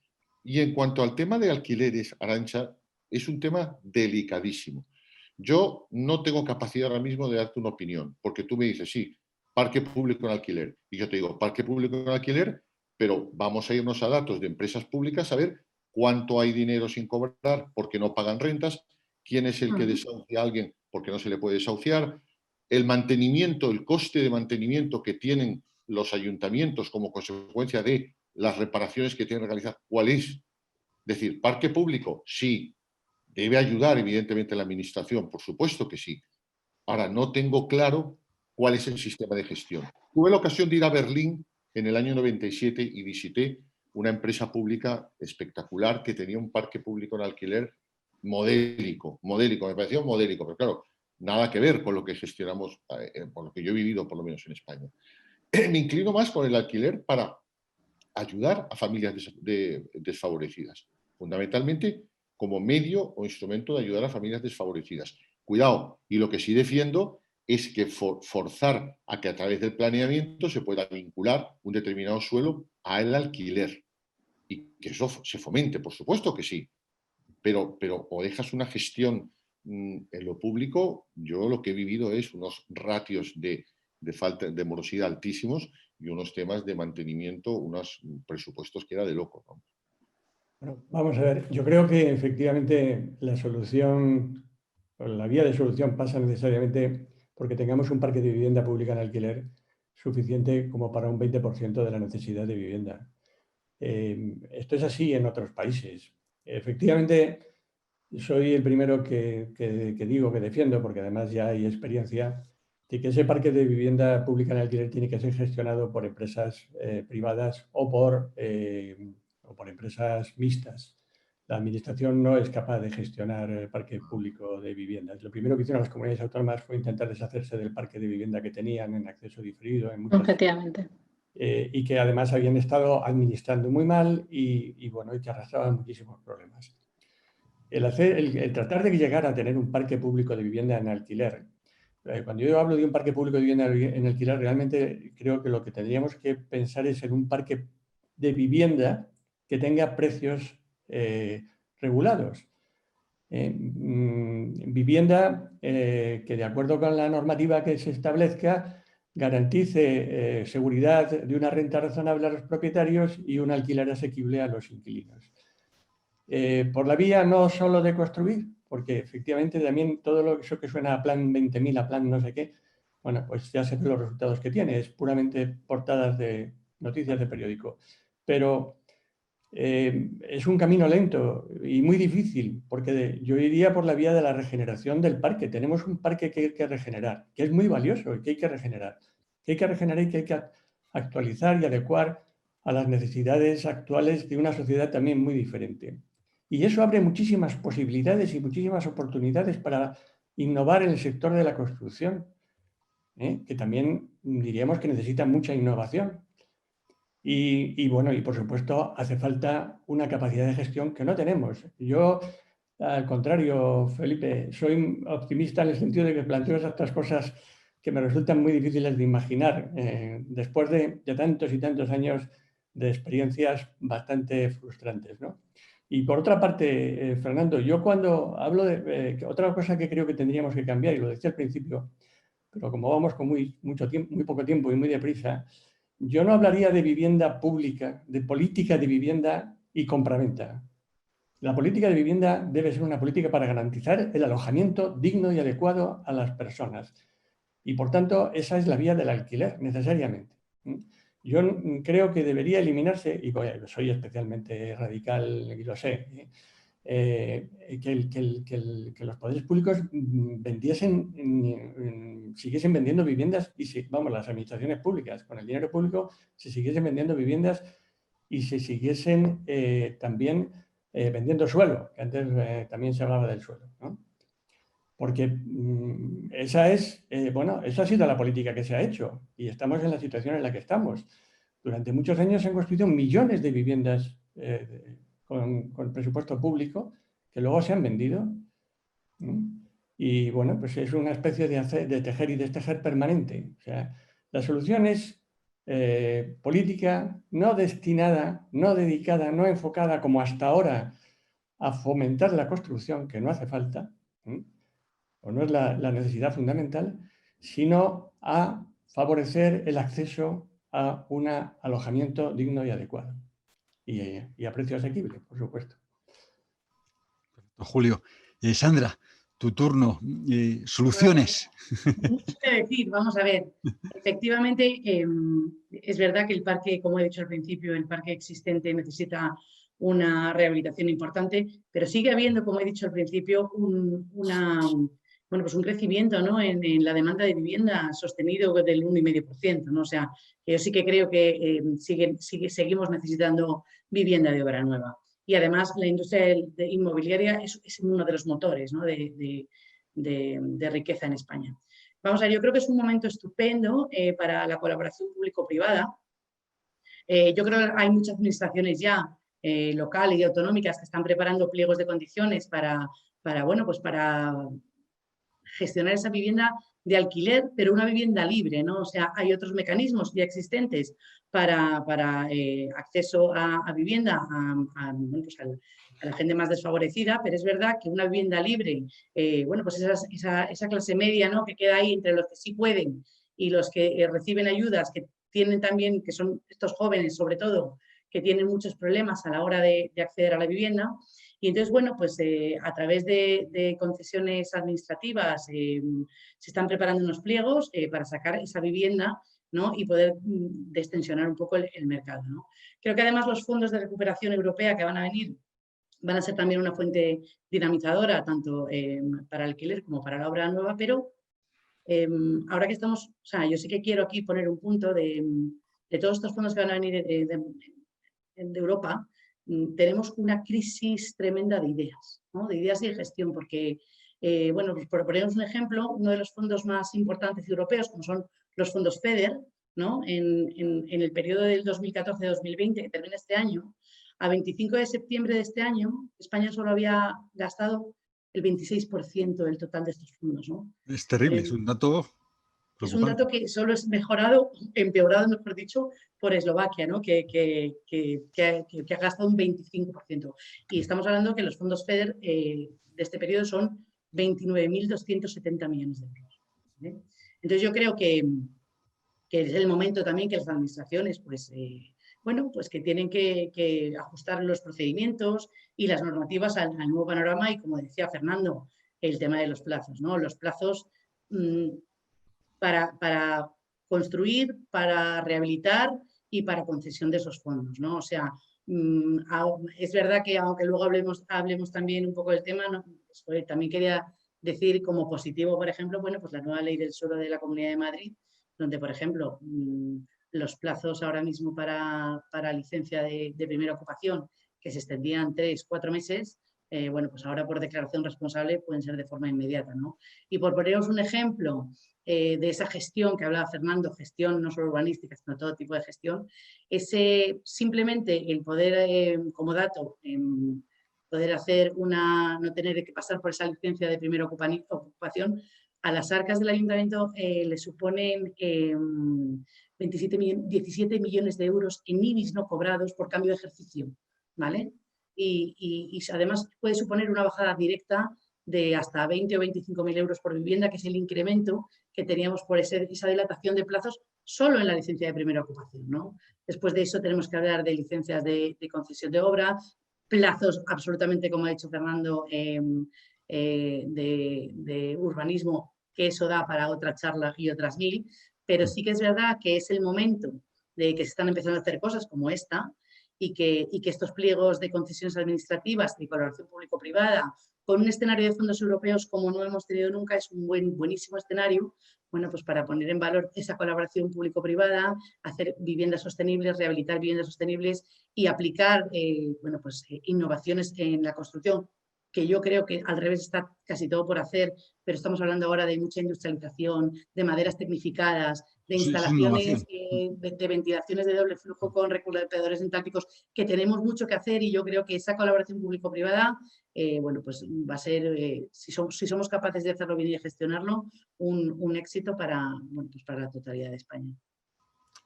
Y en cuanto al tema de alquileres, Arantxa, es un tema delicadísimo. Yo no tengo capacidad ahora mismo de darte una opinión, porque tú me dices, sí, parque público en alquiler. Y yo te digo, parque público en alquiler, pero vamos a irnos a datos de empresas públicas a ver cuánto hay dinero sin cobrar porque no pagan rentas, quién es el que desahucia a alguien porque no se le puede desahuciar, el mantenimiento, el coste de mantenimiento que tienen los ayuntamientos como consecuencia de las reparaciones que tienen que realizar, ¿cuál es? Es decir, parque público, sí. Debe ayudar, evidentemente, la administración, por supuesto que sí. Ahora, no tengo claro cuál es el sistema de gestión. Tuve la ocasión de ir a Berlín en el año 97 y visité una empresa pública espectacular que tenía un parque público en alquiler modélico, me pareció modélico, pero claro, nada que ver con lo que gestionamos, por lo que yo he vivido por lo menos en España. Me inclino más con el alquiler para ayudar a familias desfavorecidas, fundamentalmente como medio o instrumento de ayudar a familias desfavorecidas. Cuidado, y lo que sí defiendo es que forzar a que a través del planeamiento se pueda vincular un determinado suelo al alquiler y que eso se fomente, por supuesto que sí, pero o dejas una gestión en lo público. Yo lo que he vivido es unos ratios de falta de morosidad altísimos y unos temas de mantenimiento, unos presupuestos que era de loco, ¿no? Bueno, vamos a ver, yo creo que efectivamente la solución, o la vía de solución pasa necesariamente porque tengamos un parque de vivienda pública en alquiler suficiente como para un 20% de la necesidad de vivienda. Esto es así en otros países. Efectivamente, soy el primero que digo, que defiendo, porque además ya hay experiencia, de que ese parque de vivienda pública en alquiler tiene que ser gestionado por empresas privadas o por empresas mixtas. La administración no es capaz de gestionar el parque público de viviendas. Lo primero que hicieron las comunidades autónomas fue intentar deshacerse del parque de vivienda que tenían en acceso diferido en muchas Objetivamente. Y que además habían estado administrando muy mal y bueno, y que arrastraban muchísimos problemas. El tratar de llegar a tener un parque público de vivienda en alquiler, cuando yo hablo de un parque público de vivienda en alquiler, realmente creo que lo que tendríamos que pensar es en un parque de vivienda que tenga precios regulados. Vivienda que, de acuerdo con la normativa que se establezca, garantice seguridad de una renta razonable a los propietarios y un alquiler asequible a los inquilinos. Por la vía no solo de construir, porque efectivamente también todo eso que suena a plan 20.000, a plan no sé qué, bueno, pues ya se ven los resultados que tiene, es puramente portadas de noticias de periódico. Pero es un camino lento y muy difícil, porque yo iría por la vía de la regeneración del parque. Tenemos un parque que hay que regenerar, que es muy valioso y que hay que regenerar. Que hay que regenerar y que hay que actualizar y adecuar a las necesidades actuales de una sociedad también muy diferente. Y eso abre muchísimas posibilidades y muchísimas oportunidades para innovar en el sector de la construcción, que también diríamos que necesita mucha innovación. Y bueno, y por supuesto hace falta una capacidad de gestión que no tenemos. Yo, al contrario, Felipe, soy optimista en el sentido de que planteo estas cosas que me resultan muy difíciles de imaginar después de tantos y tantos años de experiencias bastante frustrantes, ¿no? Y por otra parte, Fernando, yo cuando hablo de otra cosa que creo que tendríamos que cambiar, y lo decía al principio, pero como vamos con muy poco tiempo y muy deprisa, yo no hablaría de vivienda pública, de política de vivienda y compraventa. La política de vivienda debe ser una política para garantizar el alojamiento digno y adecuado a las personas. Y por tanto, esa es la vía del alquiler, necesariamente. Yo creo que debería eliminarse, y soy especialmente radical y lo sé, que los poderes públicos siguiesen vendiendo viviendas y las administraciones públicas con el dinero público se siguiesen vendiendo viviendas y se siguiesen también vendiendo suelo, que antes también se hablaba del suelo, ¿no? Porque esa ha sido la política que se ha hecho y estamos en la situación en la que estamos. Durante muchos años se han construido millones de viviendas con el presupuesto público, que luego se han vendido. Y bueno, pues es una especie de tejer y destejer permanente. O sea, la solución es política no destinada, no dedicada, no enfocada como hasta ahora a fomentar la construcción, que no hace falta, o no es la necesidad fundamental, sino a favorecer el acceso a un alojamiento digno y adecuado. Y a precio asequible, por supuesto. Julio. Sandra, tu turno. Soluciones. No sé qué decir, vamos a ver. Efectivamente, es verdad que el parque, como he dicho al principio, el parque existente necesita una rehabilitación importante, pero sigue habiendo, como he dicho al principio, pues un crecimiento, ¿no?, en la demanda de vivienda sostenido del 1,5%, ¿no? O sea, yo sí que creo que seguimos necesitando vivienda de obra nueva. Y además la industria inmobiliaria es uno de los motores, ¿no?, de riqueza en España. Vamos a ver, yo creo que es un momento estupendo para la colaboración público-privada. Yo creo que hay muchas administraciones ya locales y autonómicas que están preparando pliegos de condiciones para gestionar esa vivienda de alquiler, pero una vivienda libre, ¿no? O sea, hay otros mecanismos ya existentes para acceso a vivienda a la gente más desfavorecida, pero es verdad que una vivienda libre, pues esa clase media, ¿no?, que queda ahí entre los que sí pueden y los que reciben ayudas, que tienen también, que son estos jóvenes sobre todo, que tienen muchos problemas a la hora de acceder a la vivienda. Y entonces, bueno, pues a través de concesiones administrativas se están preparando unos pliegos para sacar esa vivienda, ¿no?, y poder destensionar un poco el mercado, ¿no? Creo que además los fondos de recuperación europea que van a venir van a ser también una fuente dinamizadora, tanto para alquiler como para la obra nueva, pero ahora que estamos, o sea, yo sí que quiero aquí poner un punto de todos estos fondos que van a venir de Europa. Tenemos una crisis tremenda de ideas, ¿no?, de ideas y de gestión, porque, pues por ponernos un ejemplo, uno de los fondos más importantes europeos, como son los fondos FEDER, ¿no?, en el periodo del 2014-2020, que termina este año, a 25 de septiembre de este año, España solo había gastado el 26% del total de estos fondos, ¿no? Es terrible, es un dato preocupante. Es un dato que solo es empeorado, mejor dicho, por Eslovaquia, ¿no?, que ha gastado un 25%. Y estamos hablando que los fondos FEDER de este periodo son 29.270 millones de euros. ¿Vale? Entonces yo creo que es el momento también que las administraciones, pues que tienen que ajustar los procedimientos y las normativas al nuevo panorama y, como decía Fernando, el tema de los plazos, ¿no? Los plazos para construir, para rehabilitar y para concesión de esos fondos, ¿no? O sea, es verdad que aunque luego hablemos también un poco del tema, ¿no?, pues, también quería decir como positivo, por ejemplo, pues la nueva ley del suelo de la Comunidad de Madrid, donde, por ejemplo, los plazos ahora mismo para licencia de primera ocupación, que se extendían 3-4 meses, pues ahora por declaración responsable pueden ser de forma inmediata, ¿no? Y por poneros un ejemplo de esa gestión que hablaba Fernando, gestión no solo urbanística, sino todo tipo de gestión, simplemente el poder, como dato, poder hacer no tener que pasar por esa licencia de primera ocupación, a las arcas del ayuntamiento le suponen 17 millones de euros en IBIs no cobrados por cambio de ejercicio, ¿vale? Y además puede suponer una bajada directa de hasta 20 o 25.000 euros por vivienda, que es el incremento que teníamos por esa dilatación de plazos solo en la licencia de primera ocupación, ¿no? Después de eso tenemos que hablar de licencias de concesión de obra, plazos absolutamente, como ha dicho Fernando, de urbanismo, que eso da para otra charla y otras 1000, pero sí que es verdad que es el momento de que se están empezando a hacer cosas como esta y que estos pliegos de concesiones administrativas y colaboración público-privada con un escenario de fondos europeos como no hemos tenido nunca es un buenísimo escenario, pues para poner en valor esa colaboración público-privada, hacer viviendas sostenibles, rehabilitar viviendas sostenibles y aplicar innovaciones en la construcción, que yo creo que al revés está casi todo por hacer, pero estamos hablando ahora de mucha industrialización, de maderas tecnificadas, de Sí, instalaciones innovación. de ventilaciones de doble flujo con recuperadores entálpicos, que tenemos mucho que hacer, y yo creo que esa colaboración público-privada, bueno, pues va a ser, si somos capaces de hacerlo bien y de gestionarlo, un éxito para, bueno, pues para la totalidad de España.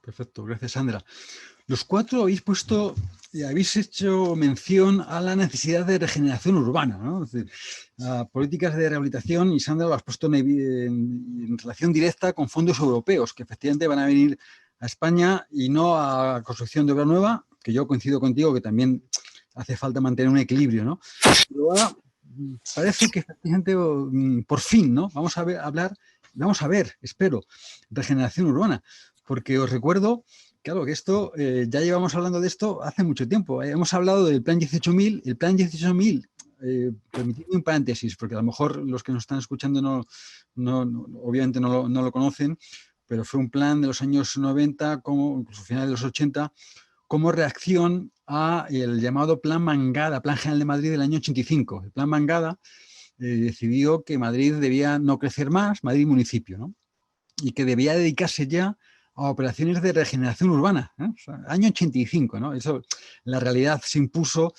Perfecto, gracias, Sandra. Los cuatro habéis hecho mención a la necesidad de regeneración urbana, ¿no? Es decir, a políticas de rehabilitación, y Sandra lo has puesto en relación directa con fondos europeos, que efectivamente van a venir a España y no a construcción de obra nueva, que yo coincido contigo que también hace falta mantener un equilibrio, ¿no? Pero ahora parece que efectivamente, por fin, ¿no? Vamos a ver, espero, regeneración urbana, porque os recuerdo. Claro, que esto, ya llevamos hablando de esto hace mucho tiempo. Hemos hablado del Plan 18.000. El Plan 18.000, permitidme un paréntesis, porque a lo mejor los que nos están escuchando obviamente no lo conocen, pero fue un plan de los años 90, incluso finales de los 80, como reacción al llamado Plan Mangada, Plan General de Madrid del año 85. El Plan Mangada decidió que Madrid debía no crecer más, Madrid municipio, ¿no? Y que debía dedicarse ya a operaciones de regeneración urbana, ¿eh? O sea, año 85, ¿no? Eso, la realidad se impuso,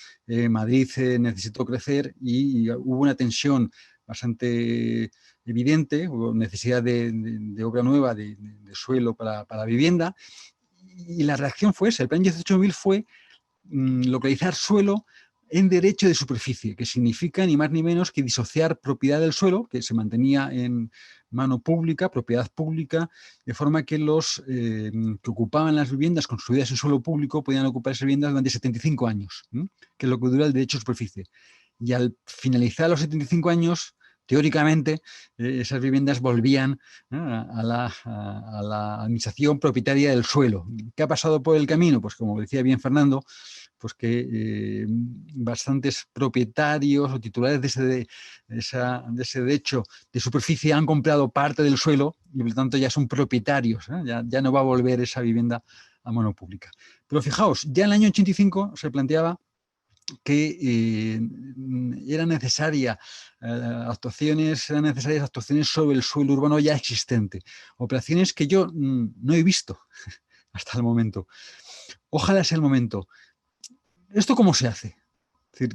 Madrid necesitó crecer y hubo una tensión bastante evidente, hubo necesidad de obra nueva, de suelo para vivienda, y la reacción fue esa. El plan 18.000 fue localizar suelo en derecho de superficie, que significa ni más ni menos que disociar propiedad del suelo, que se mantenía en mano pública, propiedad pública, de forma que los que ocupaban las viviendas construidas en suelo público podían ocupar esas viviendas durante 75 años, que es lo que dura el derecho de superficie. Y al finalizar los 75 años, teóricamente, esas viviendas volvían a la administración propietaria del suelo. ¿Qué ha pasado por el camino? Pues como decía bien Fernando, pues que bastantes propietarios o titulares de ese derecho de superficie han comprado parte del suelo y por lo tanto ya son propietarios, ya no va a volver esa vivienda a mano pública. Pero fijaos, ya en el año 85 se planteaba que eran necesarias actuaciones sobre el suelo urbano ya existente, operaciones que yo no he visto hasta el momento. Ojalá sea el momento. ¿Esto cómo se hace? Es decir,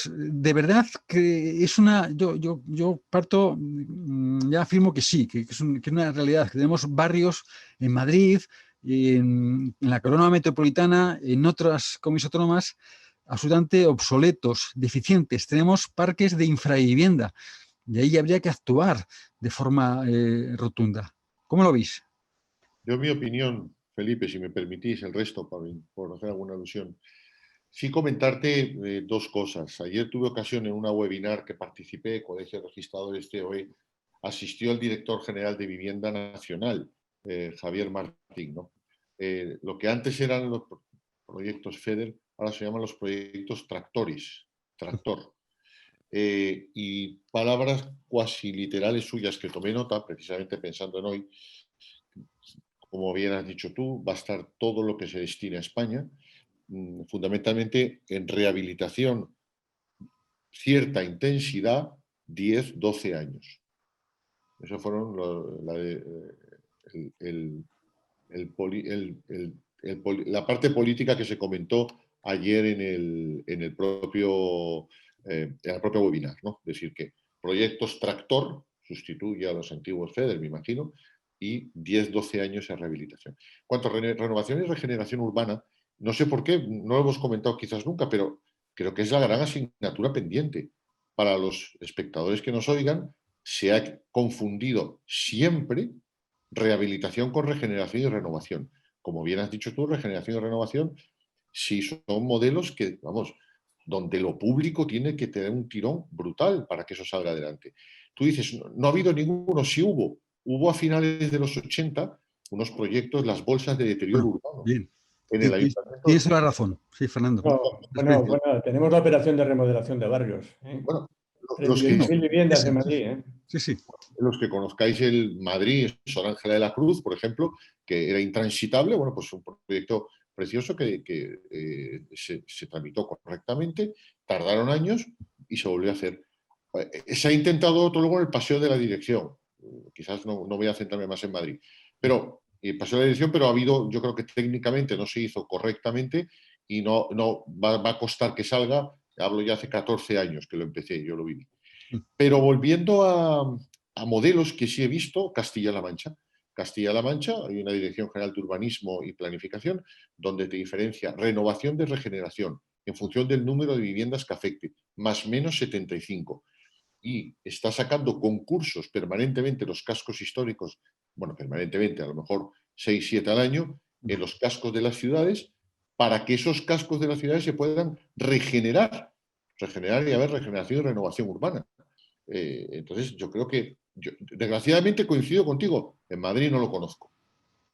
de verdad que es una... Yo parto, ya afirmo que sí, que es una realidad, que tenemos barrios en Madrid, en la corona metropolitana, en otras comunidades autónomas, absolutamente obsoletos, deficientes. Tenemos parques de infravivienda y ahí habría que actuar de forma rotunda. ¿Cómo lo veis? Yo, mi opinión, Felipe, si me permitís, el resto, por hacer alguna alusión, sí comentarte dos cosas. Ayer tuve ocasión en una webinar que participé, Colegio de Registradores TOE, asistió el director general de Vivienda Nacional, Javier Martín, ¿no? Lo que antes eran los proyectos FEDER, ahora se llaman los proyectos tractor. Y palabras cuasi literales suyas que tomé nota, precisamente pensando en hoy, como bien has dicho tú, va a estar todo lo que se destina a España, fundamentalmente en rehabilitación, cierta intensidad, 10, 12 años. Eso fueron la parte política que se comentó ayer en la propia webinar, ¿no? Es decir, que proyectos tractor sustituye a los antiguos FEDER, me imagino, y 10, 12 años en rehabilitación. En cuanto a renovación y regeneración urbana, no sé por qué, no lo hemos comentado quizás nunca, pero creo que es la gran asignatura pendiente. Para los espectadores que nos oigan, se ha confundido siempre rehabilitación con regeneración y renovación. Como bien has dicho tú, regeneración y renovación, sí son modelos que, vamos, donde lo público tiene que tener un tirón brutal para que eso salga adelante. Tú dices, no ha habido ninguno, sí hubo. Hubo a finales de los 80 unos proyectos, las bolsas de deterioro urbano. Bien. En el ayuntamiento. Tienes la razón, sí, Fernando. Bueno, tenemos la operación de remodelación de barrios. Bueno, 36.000 viviendas en Madrid. Sí. Los que conozcáis el Madrid, Sor Ángela de la Cruz, por ejemplo, que era intransitable, bueno, pues un proyecto precioso que se tramitó correctamente, tardaron años y se volvió a hacer. Se ha intentado otro luego en el Paseo de la Dirección. quizás no voy a centrarme más en Madrid. Pero pasó la elección, pero ha habido, yo creo que técnicamente no se hizo correctamente y no va a costar que salga. Hablo ya hace 14 años que lo empecé, yo lo viví. Pero volviendo a modelos que sí he visto, Castilla-La Mancha. Castilla-La Mancha, hay una Dirección General de Urbanismo y Planificación donde te diferencia renovación de regeneración en función del número de viviendas que afecte, más o menos 75. Y está sacando concursos permanentemente los cascos históricos, bueno, permanentemente, a lo mejor 6, 7 al año, en los cascos de las ciudades, para que esos cascos de las ciudades se puedan regenerar y haber regeneración y renovación urbana. Entonces, yo creo que, desgraciadamente coincido contigo, en Madrid no lo conozco.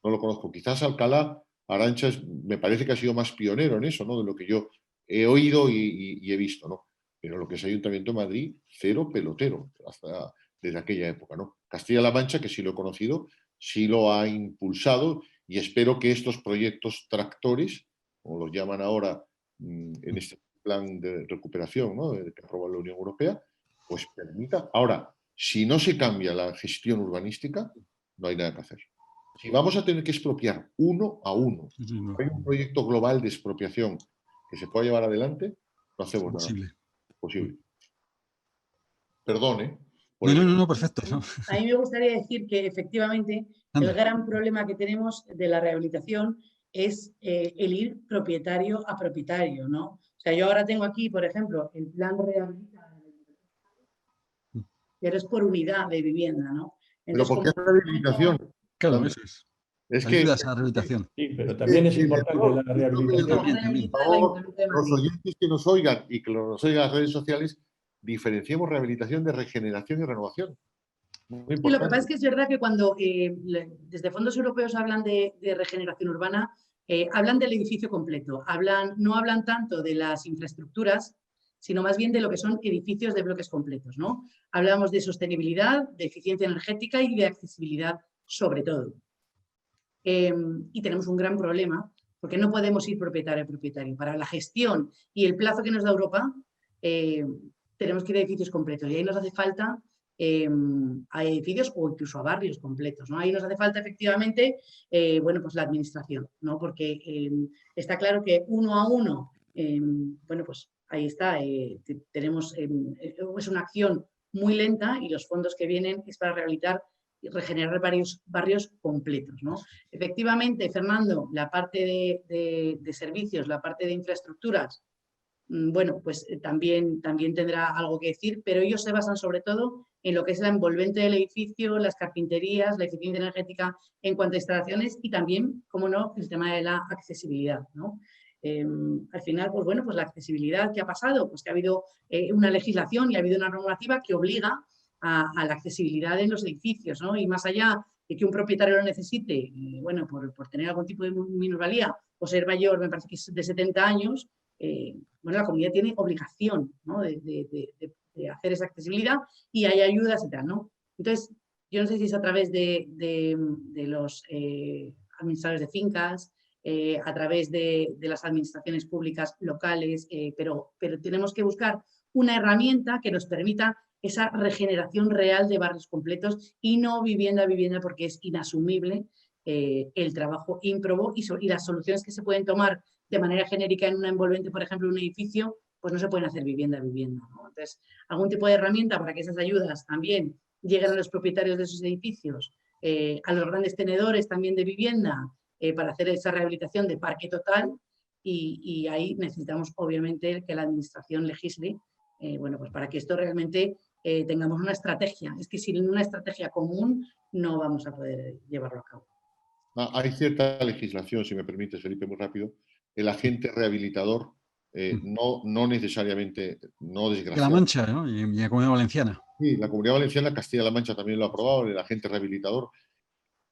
No lo conozco. Quizás Alcalá, Arantxa, me parece que ha sido más pionero en eso, ¿no? De lo que yo he oído y he visto, ¿no? Pero lo que es Ayuntamiento de Madrid, cero pelotero, hasta desde aquella época, ¿no? Castilla-La Mancha, que sí lo he conocido, sí lo ha impulsado y espero que estos proyectos tractores, como los llaman ahora en este plan de recuperación, ¿no? Que aprobó la Unión Europea, pues permita. Ahora, si no se cambia la gestión urbanística, no hay nada que hacer. Si vamos a tener que expropiar uno a uno, hay un proyecto global de expropiación que se pueda llevar adelante, no hacemos nada posible. Perdón, ¿eh? No, perfecto. ¿No? A mí me gustaría decir que efectivamente el gran problema que tenemos de la rehabilitación es el ir propietario a propietario, ¿no? O sea, yo ahora tengo aquí, por ejemplo, el plan rehabilita, pero es por unidad de vivienda, ¿no? Entonces, ¿pero por qué rehabilitación? Claro, eso es. Es que ayudas a la rehabilitación. Sí, pero también es importante la rehabilitación. También. Por favor, los oyentes que nos oigan y que nos oigan las redes sociales, diferenciemos rehabilitación de regeneración y renovación. Y lo que pasa es que es verdad que cuando desde fondos europeos hablan de regeneración urbana, hablan del edificio completo. No hablan tanto de las infraestructuras, sino más bien de lo que son edificios de bloques completos, ¿no? Hablamos de sostenibilidad, de eficiencia energética y de accesibilidad, sobre todo. Y tenemos un gran problema, porque no podemos ir propietario a propietario. Para la gestión y el plazo que nos da Europa, tenemos que ir a edificios completos. Y ahí nos hace falta a edificios o incluso a barrios completos, ¿no? Ahí nos hace falta efectivamente, bueno, pues la administración, ¿no? Porque está claro que uno a uno, bueno, pues ahí está, tenemos, es una acción muy lenta y los fondos que vienen es para rehabilitar y regenerar varios barrios completos, ¿no? Efectivamente, Fernando, la parte de servicios, la parte de infraestructuras, bueno, pues también tendrá algo que decir, pero ellos se basan sobre todo en lo que es la envolvente del edificio, las carpinterías, la eficiencia energética en cuanto a instalaciones y también, como no, el tema de la accesibilidad, ¿no? Al final, pues bueno, pues la accesibilidad que ha pasado, pues que ha habido una legislación y ha habido una normativa que obliga a la accesibilidad en los edificios, ¿no? Y más allá de que un propietario lo necesite, bueno, por tener algún tipo de minusvalía o ser mayor, me parece que es de 70 años, bueno, la comunidad tiene obligación, ¿no? de hacer esa accesibilidad y hay ayudas y tal, ¿no? Entonces, yo no sé si es a través de los administradores de fincas, a través de las administraciones públicas locales, pero tenemos que buscar una herramienta que nos permita esa regeneración real de barrios completos y no vivienda a vivienda, porque es inasumible el trabajo ímprobo y las soluciones que se pueden tomar de manera genérica en una envolvente, por ejemplo, en un edificio, pues no se pueden hacer vivienda a vivienda, ¿no? Entonces, algún tipo de herramienta para que esas ayudas también lleguen a los propietarios de esos edificios, a los grandes tenedores también de vivienda, para hacer esa rehabilitación de parque total, y ahí necesitamos obviamente que la administración legisle, bueno, pues para que esto realmente tengamos una estrategia. Es que sin una estrategia común no vamos a poder llevarlo a cabo. Hay cierta legislación, si me permites, Felipe, muy rápido. El agente rehabilitador no necesariamente, no desgraciadamente. La Mancha, ¿no? Y la Comunidad Valenciana. Sí, la Comunidad Valenciana, Castilla-La Mancha también lo ha aprobado, el agente rehabilitador.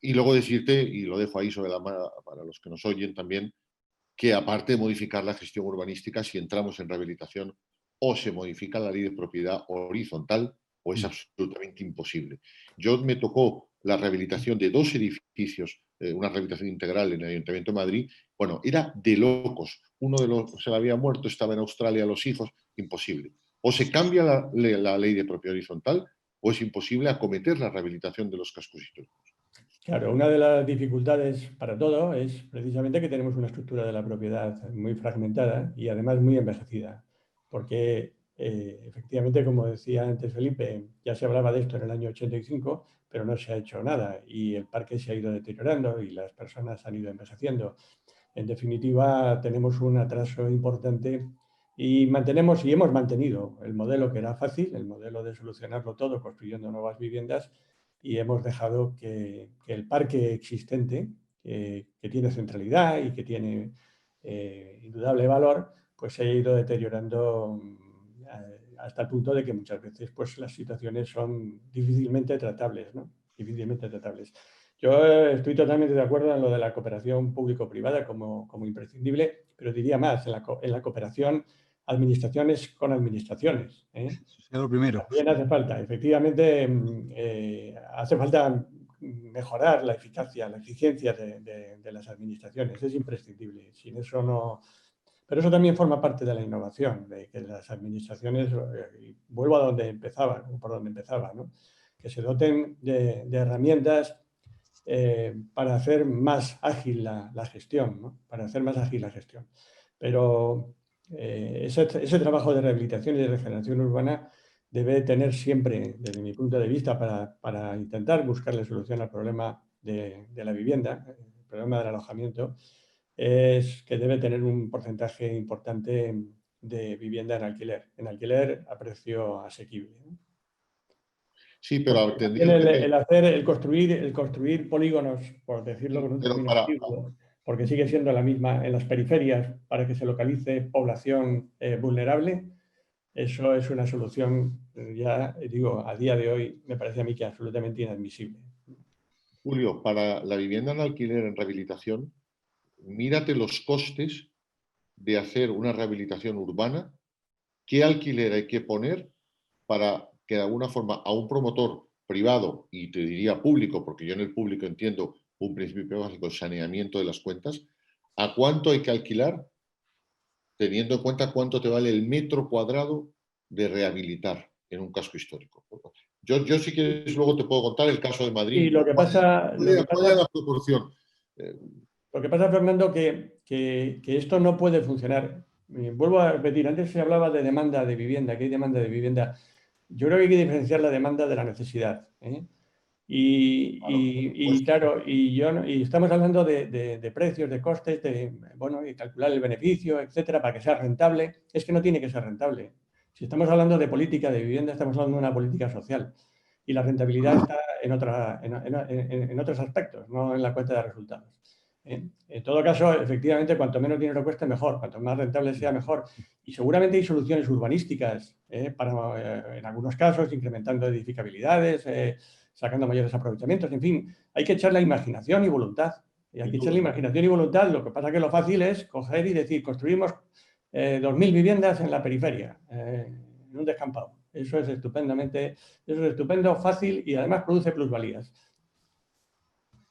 Y luego decirte, y lo dejo ahí sobre la mano para los que nos oyen también, que aparte de modificar la gestión urbanística, si entramos en rehabilitación, o se modifica la ley de propiedad horizontal o es absolutamente imposible. Yo me tocó la rehabilitación de 2 edificios, una rehabilitación integral en el Ayuntamiento de Madrid. Bueno, era de locos. Uno de los se le había muerto, estaba en Australia los hijos, imposible. O se cambia la ley de propiedad horizontal o es imposible acometer la rehabilitación de los cascos históricos? Claro, una de las dificultades para todo es precisamente que tenemos una estructura de la propiedad muy fragmentada y además muy envejecida, porque efectivamente, como decía antes Felipe, ya se hablaba de esto en el año 85, pero no se ha hecho nada y el parque se ha ido deteriorando y las personas han ido envejeciendo. En definitiva, tenemos un atraso importante y hemos mantenido el modelo que era fácil, el modelo de solucionarlo todo construyendo nuevas viviendas, y hemos dejado que el parque existente, que tiene centralidad y que tiene indudable valor, pues se haya ido deteriorando hasta el punto de que muchas veces pues, las situaciones son difícilmente tratables, ¿no? Difícilmente tratables. Yo estoy totalmente de acuerdo en lo de la cooperación público-privada como imprescindible, pero diría más, en la cooperación administraciones con administraciones. Eso sería lo primero. También hace falta, efectivamente, hace falta mejorar la eficacia, la eficiencia de las administraciones, es imprescindible. Sin eso no... Pero eso también forma parte de la innovación, de que las administraciones, vuelvo a donde empezaba, por donde empezaba, ¿no? Que se doten de herramientas para hacer más ágil la gestión, ¿no? Para hacer más ágil la gestión. Pero ese trabajo de rehabilitación y de regeneración urbana debe tener siempre, desde mi punto de vista, para intentar buscarle solución al problema de la vivienda, el problema del alojamiento, es que debe tener un porcentaje importante de vivienda en alquiler a precio asequible, ¿no? Sí, pero El construir polígonos, por decirlo con un término antiguo, porque sigue siendo la misma en las periferias para que se localice población vulnerable, eso es una solución, ya digo, a día de hoy me parece a mí que absolutamente inadmisible. Julio, para la vivienda en alquiler en rehabilitación, mírate los costes de hacer una rehabilitación urbana, qué alquiler hay que poner para que de alguna forma a un promotor privado, y te diría público, porque yo en el público entiendo un principio básico, el saneamiento de las cuentas, a cuánto hay que alquilar, teniendo en cuenta cuánto te vale el metro cuadrado de rehabilitar en un casco histórico. Yo si quieres luego te puedo contar el caso de Madrid. Y lo que pasa, ¿Cuál es la proporción? Lo que pasa, Fernando, que esto no puede funcionar. Vuelvo a repetir, antes se hablaba de demanda de vivienda, que hay demanda de vivienda. Yo creo que hay que diferenciar la demanda de la necesidad, ¿eh? Y estamos hablando de precios, de costes, y calcular el beneficio, etcétera, para que sea rentable. Es que no tiene que ser rentable. Si estamos hablando de política de vivienda, estamos hablando de una política social. Y la rentabilidad está en otros aspectos, no en la cuenta de resultados. En todo caso, efectivamente, cuanto menos dinero cueste, mejor. Cuanto más rentable sea, mejor. Y seguramente hay soluciones urbanísticas, en algunos casos, incrementando edificabilidades, sacando mayores aprovechamientos. En fin, hay que echar la imaginación y voluntad. Y hay que echar la imaginación y voluntad. Lo que pasa es que lo fácil es coger y decir, construimos 2.000 viviendas en la periferia, en un descampado. Eso es estupendo, fácil y además produce plusvalías.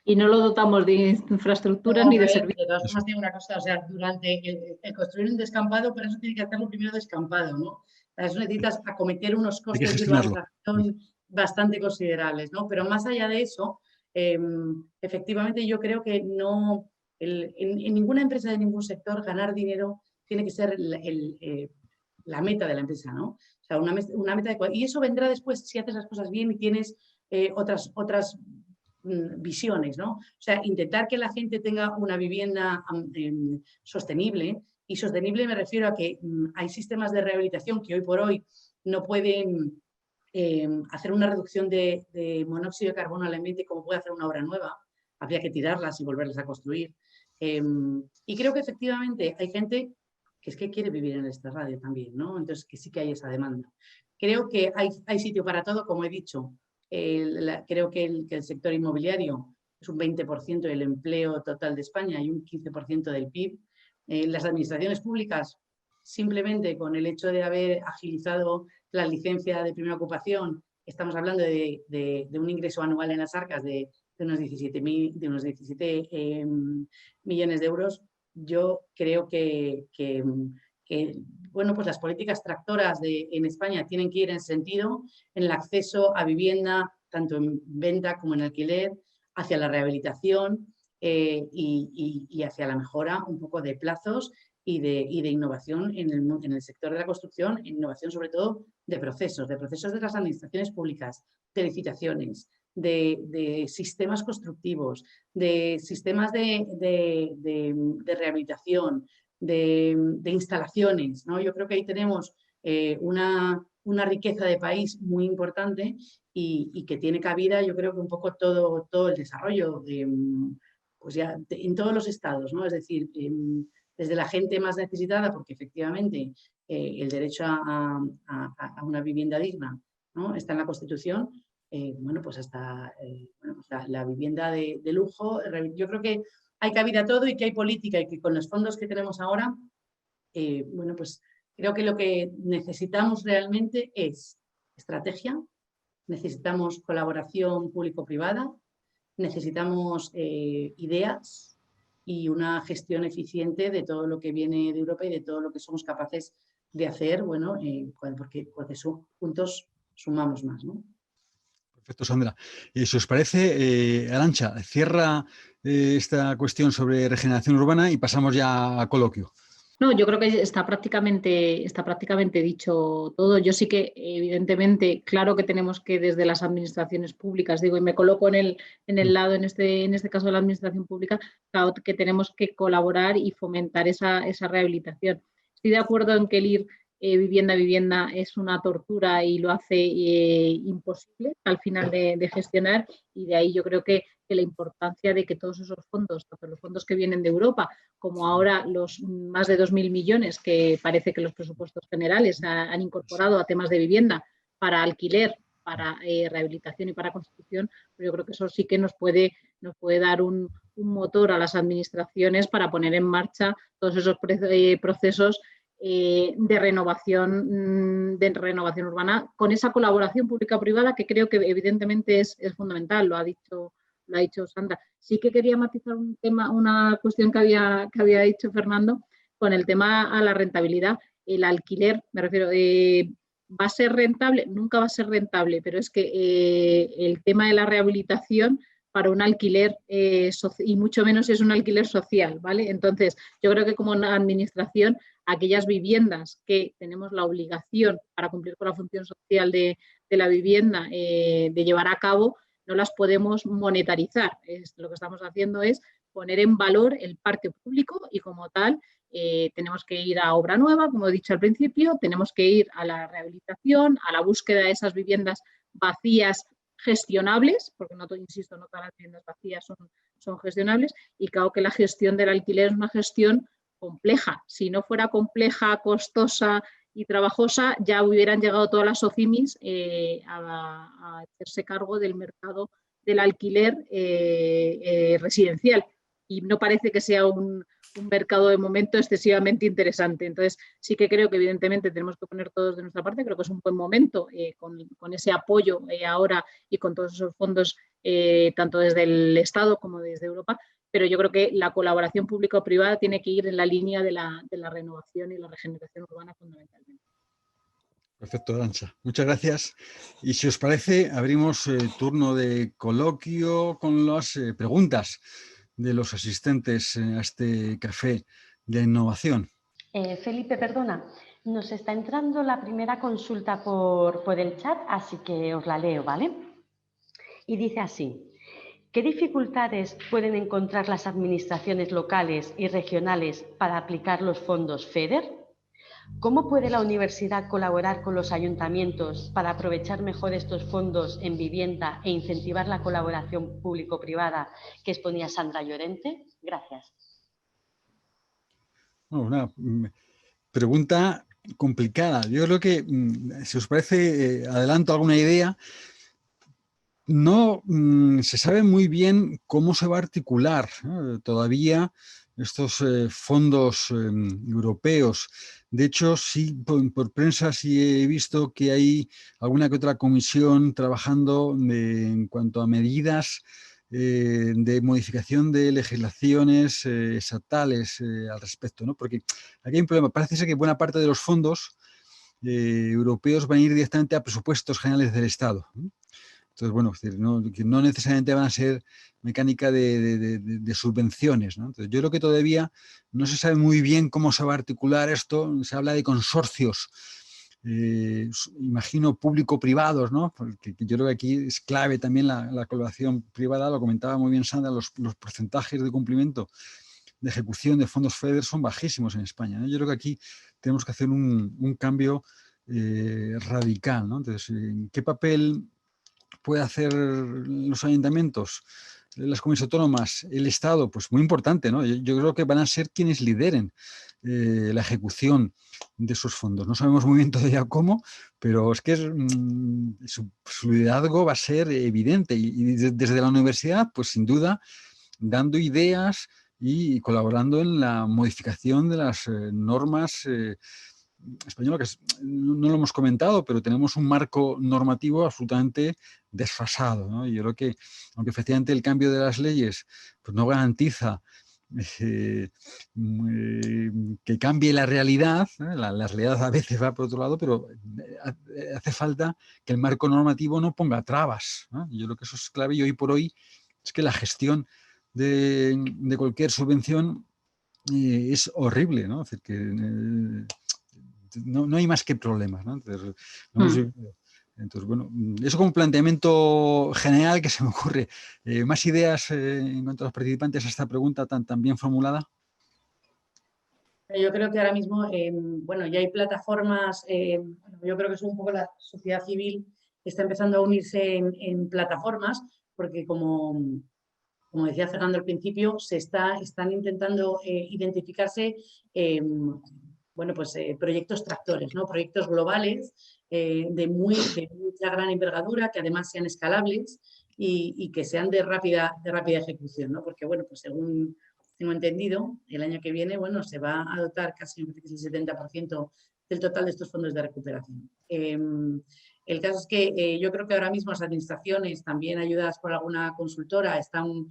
Y no lo dotamos de infraestructuras ni de servicios. De todas formas, digo una cosa, o sea, durante el construir un descampado, para eso tiene que hacerlo primero descampado, ¿no? Para eso necesitas acometer unos costes de urbanización bastante considerables, ¿no? Pero más allá de eso, efectivamente yo creo que no, en ninguna empresa de ningún sector ganar dinero tiene que ser la meta de la empresa, ¿no? O sea, una meta y eso vendrá después si haces las cosas bien y tienes otras visiones, ¿no? O sea, intentar que la gente tenga una vivienda sostenible, y sostenible me refiero a que hay sistemas de rehabilitación que hoy por hoy no pueden hacer una reducción de monóxido de carbono al ambiente como puede hacer una obra nueva. Habría que tirarlas y volverlas a construir. Y creo que efectivamente hay gente que es que quiere vivir en este radio también, ¿no? Entonces, que sí que hay esa demanda. Creo que hay sitio para todo, como he dicho. Creo que el sector inmobiliario es un 20% del empleo total de España y un 15% del PIB. Las administraciones públicas, simplemente con el hecho de haber agilizado la licencia de primera ocupación, estamos hablando de un ingreso anual en las arcas de unos 17 millones de euros. Yo creo que bueno, pues las políticas tractoras en España tienen que ir en sentido en el acceso a vivienda, tanto en venta como en alquiler, hacia la rehabilitación y hacia la mejora un poco de plazos y de innovación en el sector de la construcción, innovación sobre todo de procesos de las administraciones públicas, de licitaciones, de sistemas constructivos, de sistemas de rehabilitación, de instalaciones, ¿no? Yo creo que ahí tenemos una riqueza de país muy importante y que tiene cabida, yo creo que un poco todo el desarrollo pues ya en todos los estados, ¿no? Es decir, desde la gente más necesitada, porque efectivamente el derecho a una vivienda digna, ¿no?, está en la Constitución, bueno, pues hasta bueno, pues la vivienda de lujo. Yo creo que hay cabida a todo y que hay política y que con los fondos que tenemos ahora, bueno, pues creo que lo que necesitamos realmente es estrategia, necesitamos colaboración público-privada, necesitamos ideas y una gestión eficiente de todo lo que viene de Europa y de todo lo que somos capaces de hacer, bueno, porque juntos sumamos más, ¿no? Perfecto, Sandra. Si os parece, Arantxa, cierra esta cuestión sobre regeneración urbana y pasamos ya a coloquio. No, yo creo que está prácticamente dicho todo. Yo sí que, evidentemente, claro que tenemos que desde las administraciones públicas, digo, y me coloco en el lado, en este caso de la administración pública, claro que tenemos que colaborar y fomentar esa rehabilitación. Estoy de acuerdo en que el ir vivienda a vivienda es una tortura y lo hace imposible al final de gestionar, y de ahí yo creo que la importancia de que todos esos fondos, tanto los fondos que vienen de Europa como ahora los más de 2.000 millones que parece que los presupuestos generales han incorporado a temas de vivienda para alquiler, para rehabilitación y para construcción, pues yo creo que eso sí que nos puede dar un motor a las administraciones para poner en marcha todos esos procesos de renovación urbana, con esa colaboración pública-privada que creo que evidentemente es fundamental, lo ha dicho Sandra. Sí que quería matizar una cuestión que había dicho Fernando con el tema a la rentabilidad. El alquiler, me refiero, ¿va a ser rentable? Nunca va a ser rentable, pero es que el tema de la rehabilitación para un alquiler, y mucho menos si es un alquiler social, ¿vale? Entonces, yo creo que como una administración, aquellas viviendas que tenemos la obligación para cumplir con la función social de la vivienda de llevar a cabo, no las podemos monetarizar. Lo que estamos haciendo es poner en valor el parque público y como tal tenemos que ir a obra nueva, como he dicho al principio, tenemos que ir a la rehabilitación, a la búsqueda de esas viviendas vacías gestionables, porque insisto, no todas las viviendas vacías son gestionables, y claro que la gestión del alquiler es una gestión compleja. Si no fuera compleja, costosa y trabajosa, ya hubieran llegado todas las SOCIMIs a hacerse cargo del mercado del alquiler residencial. Y no parece que sea un mercado de momento excesivamente interesante. Entonces, sí que creo que evidentemente tenemos que poner todos de nuestra parte. Creo que es un buen momento con ese apoyo ahora y con todos esos fondos, tanto desde el Estado como desde Europa. Pero yo creo que la colaboración público-privada tiene que ir en la línea de la renovación y la regeneración urbana fundamentalmente. Perfecto, Arantxa. Muchas gracias. Y si os parece, abrimos turno de coloquio con las preguntas de los asistentes a este café de innovación. Felipe, perdona, nos está entrando la primera consulta por el chat, así que os la leo, ¿vale? Y dice así: ¿qué dificultades pueden encontrar las administraciones locales y regionales para aplicar los fondos FEDER? ¿Cómo puede la universidad colaborar con los ayuntamientos para aprovechar mejor estos fondos en vivienda e incentivar la colaboración público-privada que exponía Sandra Llorente? Gracias. Bueno, una pregunta complicada. Yo creo que, si os parece, adelanto alguna idea. No se sabe muy bien cómo se va a articular, ¿no? Todavía estos fondos europeos. De hecho, sí, por prensa sí he visto que hay alguna que otra comisión trabajando en cuanto a medidas de modificación de legislaciones estatales al respecto, ¿no? Porque aquí hay un problema. Parece ser que buena parte de los fondos europeos van a ir directamente a presupuestos generales del Estado, ¿no? Entonces, bueno, es decir, no necesariamente van a ser mecánica de subvenciones, ¿no? Entonces, yo creo que todavía no se sabe muy bien cómo se va a articular esto. Se habla de consorcios, imagino público-privados, ¿no? Porque yo creo que aquí es clave también la colaboración privada. Lo comentaba muy bien Sandra, los porcentajes de cumplimiento de ejecución de fondos FEDER son bajísimos en España, ¿no? Yo creo que aquí tenemos que hacer un cambio radical, ¿no? Entonces, ¿qué papel puede hacer los ayuntamientos, las comunidades autónomas, el Estado? Pues muy importante, ¿no? Yo creo que van a ser quienes lideren la ejecución de esos fondos. No sabemos muy bien todavía cómo, pero es que su liderazgo va a ser evidente y desde la universidad, pues sin duda, dando ideas y colaborando en la modificación de las normas española, que no lo hemos comentado, pero tenemos un marco normativo absolutamente desfasado, ¿no? Y yo creo que, aunque efectivamente el cambio de las leyes pues no garantiza que cambie la realidad, ¿eh? La realidad a veces va por otro lado, pero hace falta que el marco normativo no ponga trabas, ¿no? Yo creo que eso es clave, y hoy por hoy es que la gestión de cualquier subvención es horrible, ¿no? Es decir, que no hay más que problemas, ¿no? Entonces, bueno, eso como un planteamiento general que se me ocurre. ¿Más ideas en cuanto a los participantes a esta pregunta tan bien formulada? Yo creo que ahora mismo, bueno, ya hay plataformas, yo creo que es un poco la sociedad civil que está empezando a unirse en plataformas, porque como decía Fernando al principio, están intentando identificarse bueno, pues, proyectos tractores, ¿no? Proyectos globales de mucha gran envergadura, que además sean escalables y que sean de rápida ejecución, ¿no? Porque, bueno, pues según tengo entendido, el año que viene, bueno, se va a dotar casi el 70% del total de estos fondos de recuperación. El caso es que yo creo que ahora mismo las administraciones, también ayudadas por alguna consultora, están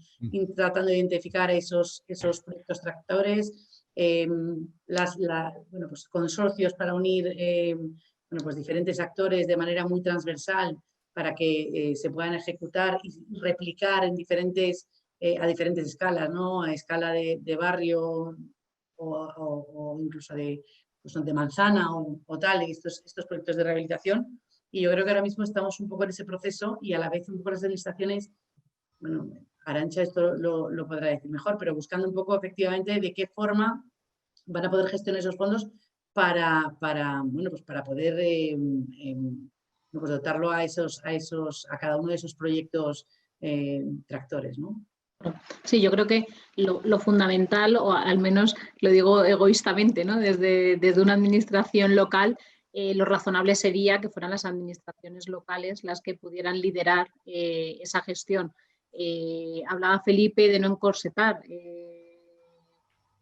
tratando de identificar esos proyectos tractores, bueno, pues consorcios para unir bueno, pues diferentes actores de manera muy transversal para que se puedan ejecutar y replicar en a diferentes escalas, ¿no? A escala de barrio o incluso pues de manzana o tal, estos proyectos de rehabilitación. Y yo creo que ahora mismo estamos un poco en ese proceso y a la vez un poco las administraciones, bueno, Arantxa esto lo podrá decir mejor, pero buscando un poco efectivamente de qué forma van a poder gestionar esos fondos para bueno, pues para poder pues dotarlo a cada uno de esos proyectos tractores, ¿no? Sí, yo creo que lo fundamental, o al menos lo digo egoístamente, ¿no? Desde una administración local, lo razonable sería que fueran las administraciones locales las que pudieran liderar esa gestión. Hablaba Felipe de no encorsetar.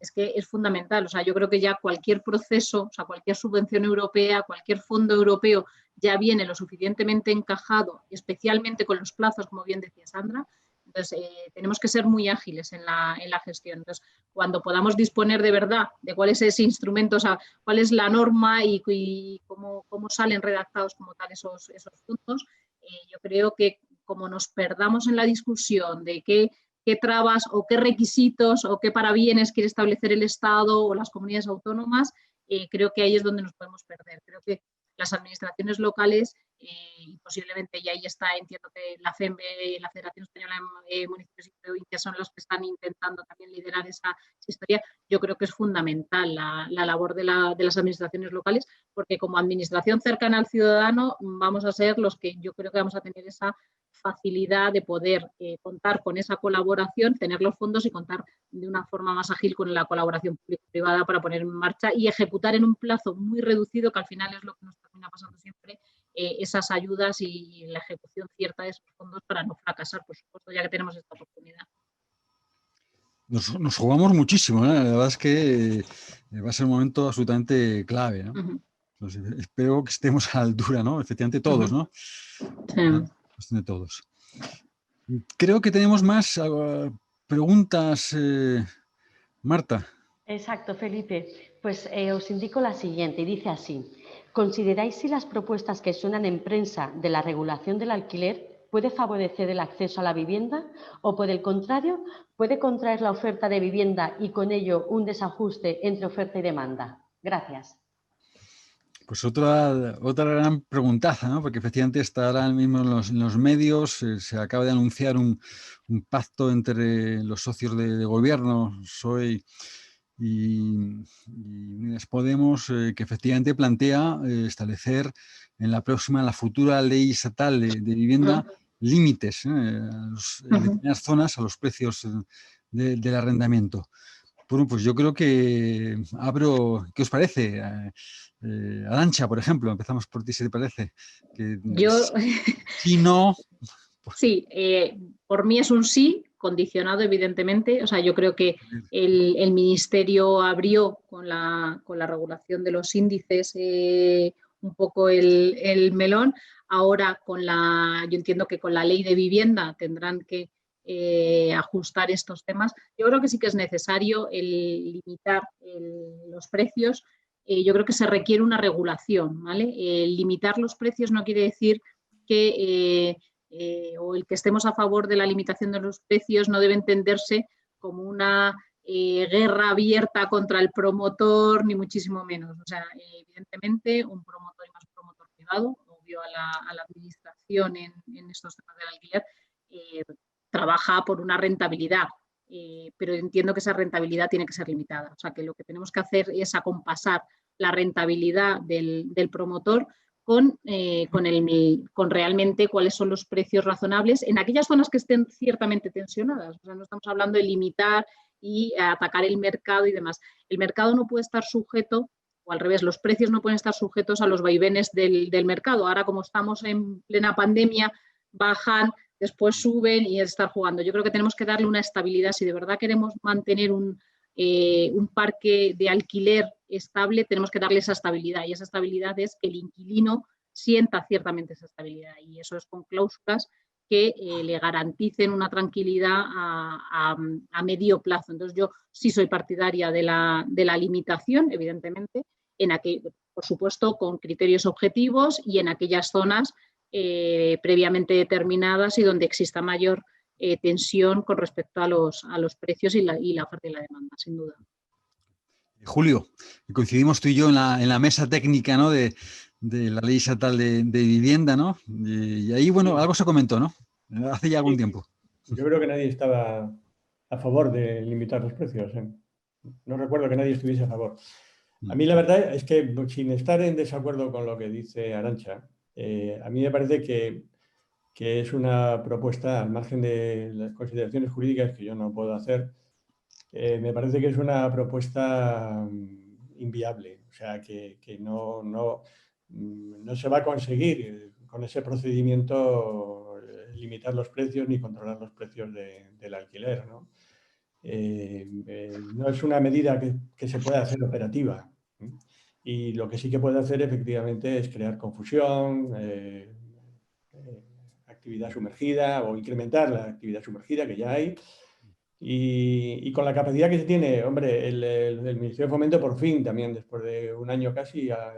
Es que es fundamental. O sea, yo creo que ya cualquier proceso, o sea, cualquier subvención europea, cualquier fondo europeo ya viene lo suficientemente encajado, especialmente con los plazos, como bien decía Sandra. Entonces, tenemos que ser muy ágiles en la gestión. Entonces, cuando podamos disponer de verdad de cuál es ese instrumento, o sea, cuál es la norma y cómo salen redactados como tal esos puntos, yo creo que como nos perdamos en la discusión de qué trabas o qué requisitos o qué parabienes quiere establecer el Estado o las comunidades autónomas, creo que ahí es donde nos podemos perder. Creo que las administraciones locales, posiblemente, y ahí está, entiendo que la FEMBE, la Federación Española de Municipios y Provincias, son los que están intentando también liderar esa historia. Yo creo que es fundamental la labor de las administraciones locales, porque como administración cercana al ciudadano vamos a ser los que yo creo que vamos a tener esa facilidad de poder contar con esa colaboración, tener los fondos y contar de una forma más ágil con la colaboración público-privada para poner en marcha y ejecutar en un plazo muy reducido, que al final es lo que nos termina pasando siempre, esas ayudas y la ejecución cierta de esos fondos para no fracasar, por supuesto, ya que tenemos esta oportunidad. Nos jugamos muchísimo, ¿eh? La verdad es que va a ser un momento absolutamente clave, ¿no? Entonces, espero que estemos a la altura, ¿no? Efectivamente todos, ¿no? Sí. De todos. Creo que tenemos más preguntas, Marta. Exacto, Felipe. Pues os indico la siguiente, y dice así. ¿Consideráis si las propuestas que suenan en prensa de la regulación del alquiler puede favorecer el acceso a la vivienda o, por el contrario, puede contraer la oferta de vivienda y con ello un desajuste entre oferta y demanda? Gracias. Pues otra gran preguntaza, ¿no? Porque efectivamente está ahora mismo en los medios, se acaba de anunciar un pacto entre los socios de gobierno, PSOE y Unidas Podemos, que efectivamente plantea establecer en la futura ley estatal de vivienda límites en determinadas zonas a los precios del arrendamiento. Bueno, pues yo creo que ¿qué os parece? Arantxa, por ejemplo, empezamos por ti, si te parece. Sí, no. Sí, por mí es un sí, condicionado evidentemente. O sea, yo creo que el Ministerio abrió con la regulación de los índices un poco el melón. Ahora yo entiendo que con la ley de vivienda tendrán que ajustar estos temas. Yo creo que sí que es necesario limitar los precios. Yo creo que se requiere una regulación, ¿vale? Limitar los precios no quiere decir que o el que estemos a favor de la limitación de los precios no debe entenderse como una guerra abierta contra el promotor, ni muchísimo menos. O sea, evidentemente, un promotor y más promotor privado, obvio a la administración en estos temas del alquiler, trabaja por una rentabilidad. Pero entiendo que esa rentabilidad tiene que ser limitada. O sea, que lo que tenemos que hacer es acompasar la rentabilidad del promotor con realmente cuáles son los precios razonables en aquellas zonas que estén ciertamente tensionadas. O sea, no estamos hablando de limitar y atacar el mercado y demás. El mercado no puede estar sujeto, o al revés, los precios no pueden estar sujetos a los vaivenes del mercado. Ahora, como estamos en plena pandemia, bajan, después suben y estar jugando. Yo creo que tenemos que darle una estabilidad. Si de verdad queremos mantener un parque de alquiler estable, tenemos que darle esa estabilidad, y esa estabilidad es que el inquilino sienta ciertamente esa estabilidad, y eso es con cláusulas que le garanticen una tranquilidad a medio plazo. Entonces yo sí soy partidaria de la limitación, evidentemente, por supuesto con criterios objetivos y en aquellas zonas previamente determinadas y donde exista mayor tensión con respecto a los precios y la oferta y la demanda, sin duda. Julio, coincidimos tú y yo en la mesa técnica, ¿no? de la ley estatal de vivienda, ¿no? Y ahí, bueno, algo se comentó, ¿no? Hace ya algún tiempo. Yo creo que nadie estaba a favor de limitar los precios. No recuerdo que nadie estuviese a favor. A mí la verdad es que, sin estar en desacuerdo con lo que dice Arantxa, a mí me parece que es una propuesta, al margen de las consideraciones jurídicas que yo no puedo hacer, me parece que es una propuesta inviable. O sea, que no se va a conseguir con ese procedimiento limitar los precios ni controlar los precios del alquiler, ¿no? No es una medida que se pueda hacer operativa. Y lo que sí que puede hacer efectivamente es crear confusión, actividad sumergida o incrementar la actividad sumergida que ya hay. Y con la capacidad que se tiene, hombre, el Ministerio de Fomento por fin también, después de un año casi, ha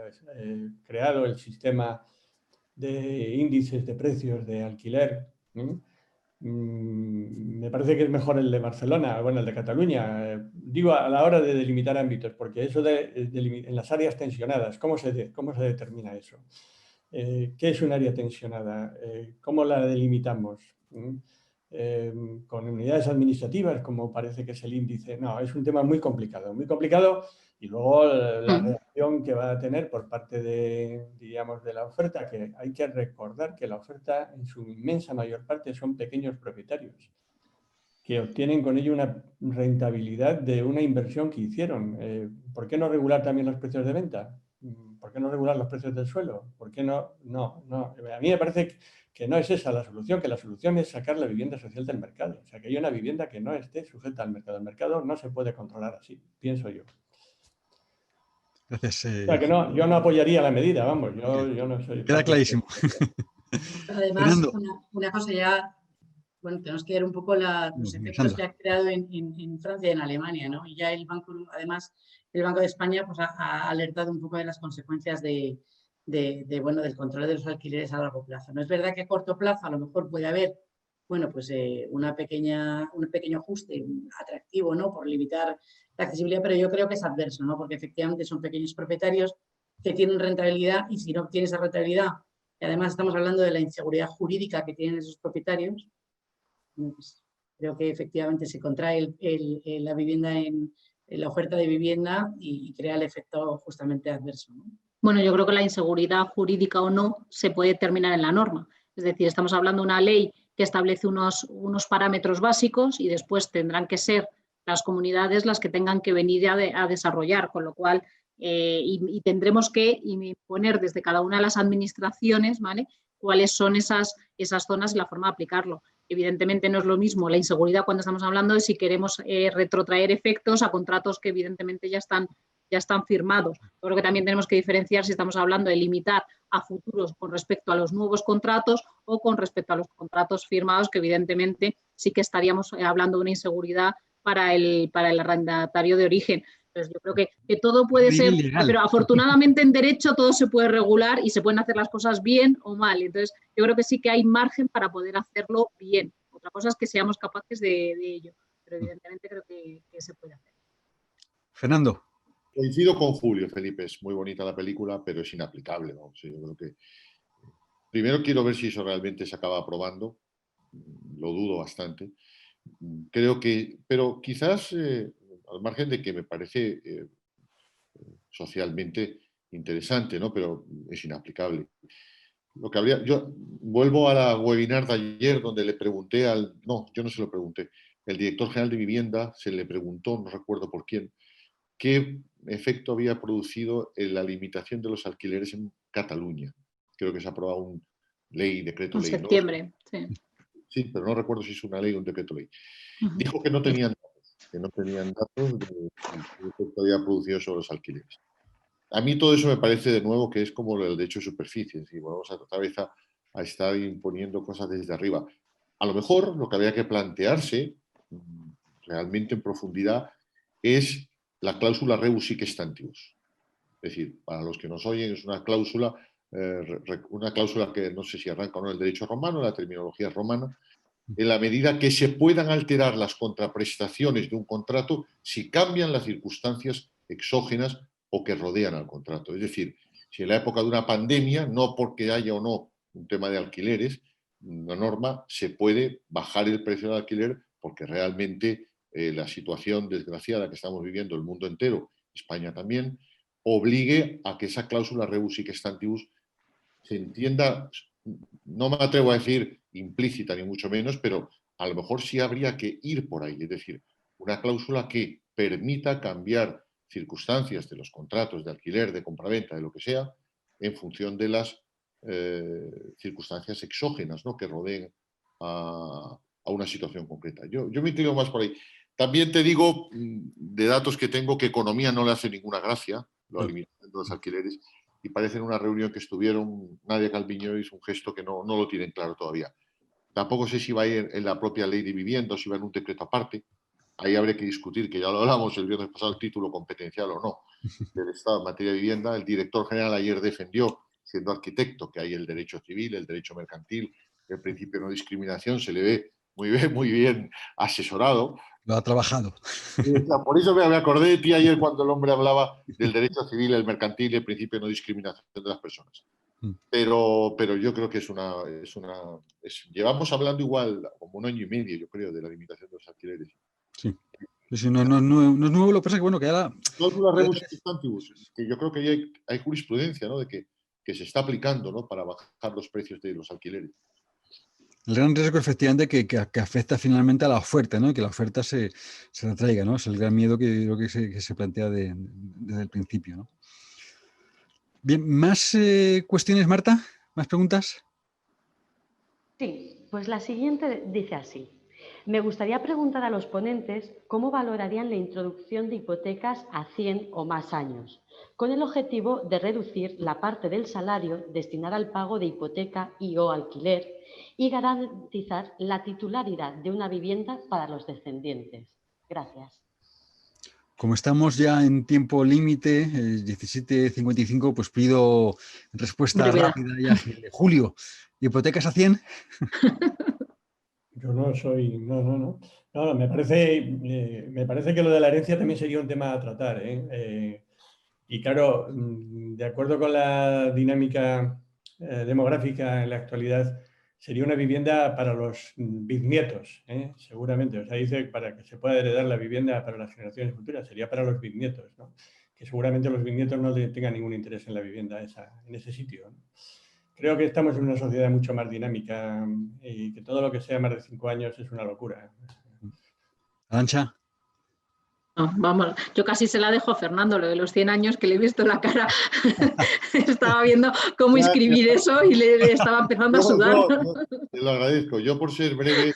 creado el sistema de índices de precios de alquiler. Me parece que es mejor el de Barcelona, bueno, el de Cataluña. Digo, a la hora de delimitar ámbitos, porque eso en las áreas tensionadas, ¿cómo se determina eso? ¿Qué es un área tensionada? ¿Cómo la delimitamos? Con unidades administrativas, como parece que es el índice. No, es un tema muy complicado, y luego la reacción que va a tener por parte de la oferta, que hay que recordar que la oferta en su inmensa mayor parte son pequeños propietarios que obtienen con ello una rentabilidad de una inversión que hicieron. ¿Por qué no regular también los precios de venta? ¿Por qué no regular los precios del suelo? ¿Por qué no? No. A mí me parece que no es esa la solución, que la solución es sacar la vivienda social del mercado. O sea, que haya una vivienda que no esté sujeta al mercado. El mercado no se puede controlar así, pienso yo. Gracias. O sea, que no, yo no apoyaría la medida, vamos, yo no soy... Queda clarísimo. Además, una cosa ya bueno, tenemos que ver un poco los efectos que ha creado en Francia y en Alemania, ¿no? Y ya el banco, además, el Banco de España pues, ha alertado un poco de las consecuencias bueno, del control de los alquileres a largo plazo. No es verdad que a corto plazo a lo mejor puede haber, bueno, pues un pequeño ajuste atractivo, ¿no? Por limitar la accesibilidad, pero yo creo que es adverso, ¿no? Porque efectivamente son pequeños propietarios que tienen rentabilidad y si no tienen esa rentabilidad, y además estamos hablando de la inseguridad jurídica que tienen esos propietarios, pues creo que efectivamente se contrae la vivienda en la oferta de vivienda y crea el efecto justamente adverso, ¿no? Bueno, yo creo que la inseguridad jurídica o no se puede terminar en la norma. Es decir, estamos hablando de una ley que establece unos parámetros básicos y después tendrán que ser las comunidades las que tengan que venir a desarrollar, con lo cual y tendremos que imponer desde cada una de las administraciones, ¿vale?, cuáles son esas zonas y la forma de aplicarlo. Evidentemente no es lo mismo la inseguridad cuando estamos hablando de si queremos retrotraer efectos a contratos que evidentemente ya están firmados. Yo creo que también tenemos que diferenciar si estamos hablando de limitar a futuros con respecto a los nuevos contratos o con respecto a los contratos firmados, que evidentemente sí que estaríamos hablando de una inseguridad para el arrendatario de origen. Entonces yo creo que todo puede ser, pero afortunadamente en derecho todo se puede regular y se pueden hacer las cosas bien o mal. Entonces yo creo que sí que hay margen para poder hacerlo bien. Otra cosa es que seamos capaces de ello, pero evidentemente creo que se puede hacer. Fernando. Coincido con Julio, Felipe, es muy bonita la película, pero es inaplicable, ¿no? O sea, yo creo que primero quiero ver si eso realmente se acaba aprobando, lo dudo bastante. Creo que, pero quizás al margen de que me parece socialmente interesante, ¿no? Pero es inaplicable. Lo que habría, yo vuelvo a la webinar de ayer donde le pregunté yo no se lo pregunté, el director general de vivienda se le preguntó, no recuerdo por quién, qué efecto había producido en la limitación de los alquileres en Cataluña. Creo que se ha aprobado un decreto ley. En septiembre, ¿no? Sí. Sí, pero no recuerdo si es una ley o un decreto ley. Dijo que no tenían datos de qué efecto había producido sobre los alquileres. A mí todo eso me parece de nuevo que es como el derecho de superficie. Es decir, vamos a otra vez a estar imponiendo cosas desde arriba. A lo mejor lo que habría que plantearse realmente en profundidad es la cláusula rebus sic stantibus. Es decir, para los que nos oyen, es una cláusula que no sé si arranca o no el derecho romano, la terminología romana, en la medida que se puedan alterar las contraprestaciones de un contrato si cambian las circunstancias exógenas o que rodean al contrato. Es decir, si en la época de una pandemia, no porque haya o no un tema de alquileres, la norma se puede bajar el precio del alquiler porque realmente la situación desgraciada que estamos viviendo el mundo entero, España también, obligue a que esa cláusula rebus sic stantibus se entienda, no me atrevo a decir implícita ni mucho menos, pero a lo mejor sí habría que ir por ahí, es decir, una cláusula que permita cambiar circunstancias de los contratos de alquiler, de compraventa, de lo que sea, en función de las circunstancias exógenas, ¿no?, que rodeen a una situación concreta. Yo me inclino más por ahí. También te digo, de datos que tengo, que economía no le hace ninguna gracia, la limitación de los alquileres, y parece en una reunión que estuvieron Nadia Calviño hizo un gesto que no lo tienen claro todavía. Tampoco sé si va a ir en la propia ley de vivienda o si va en un decreto aparte. Ahí habría que discutir, que ya lo hablamos el viernes pasado, el título competencial o no del Estado en materia de vivienda. El director general ayer defendió, siendo arquitecto, que hay el derecho civil, el derecho mercantil, el principio de no discriminación, se le ve muy bien asesorado. Lo ha trabajado. Por eso me acordé de ti ayer cuando el hombre hablaba del derecho civil, el mercantil y el principio de no discriminación de las personas. Pero yo creo que llevamos hablando igual como 1 año y medio, yo creo, de la limitación de los alquileres. Sí. No es nuevo, lo que pasa es que, bueno, que ahora... Que yo creo que hay jurisprudencia, ¿no?, de que se está aplicando, ¿no?, para bajar los precios de los alquileres. El gran riesgo, efectivamente, que afecta finalmente a la oferta, ¿no?, y que la oferta se retraiga, ¿no? Es el gran miedo que se plantea desde el principio, ¿no? Bien, ¿más cuestiones, Marta? ¿Más preguntas? Sí, pues la siguiente dice así. Me gustaría preguntar a los ponentes cómo valorarían la introducción de hipotecas a 100 o más años, con el objetivo de reducir la parte del salario destinada al pago de hipoteca y o alquiler y garantizar la titularidad de una vivienda para los descendientes. Gracias. Como estamos ya en tiempo límite, 17:55, pues pido respuesta Brevedad. rápida y ágil. Julio, ¿hipotecas a 100? Yo no soy, no, me parece que lo de la herencia también sería un tema a tratar, ¿eh? Y claro, de acuerdo con la dinámica demográfica en la actualidad, sería una vivienda para los bisnietos, ¿eh? Seguramente. O sea, dice para que se pueda heredar la vivienda para las generaciones futuras, sería para los bisnietos, ¿no? Que seguramente los bisnietos no tengan ningún interés en la vivienda en ese sitio, ¿no? Creo que estamos en una sociedad mucho más dinámica y que todo lo que sea más de 5 años es una locura. Arantxa. No, vamos, yo casi se la dejo a Fernando, lo de los 100 años, que le he visto la cara. Estaba viendo cómo inscribir eso y le estaba empezando a sudar. Te lo agradezco. Yo, por ser breve,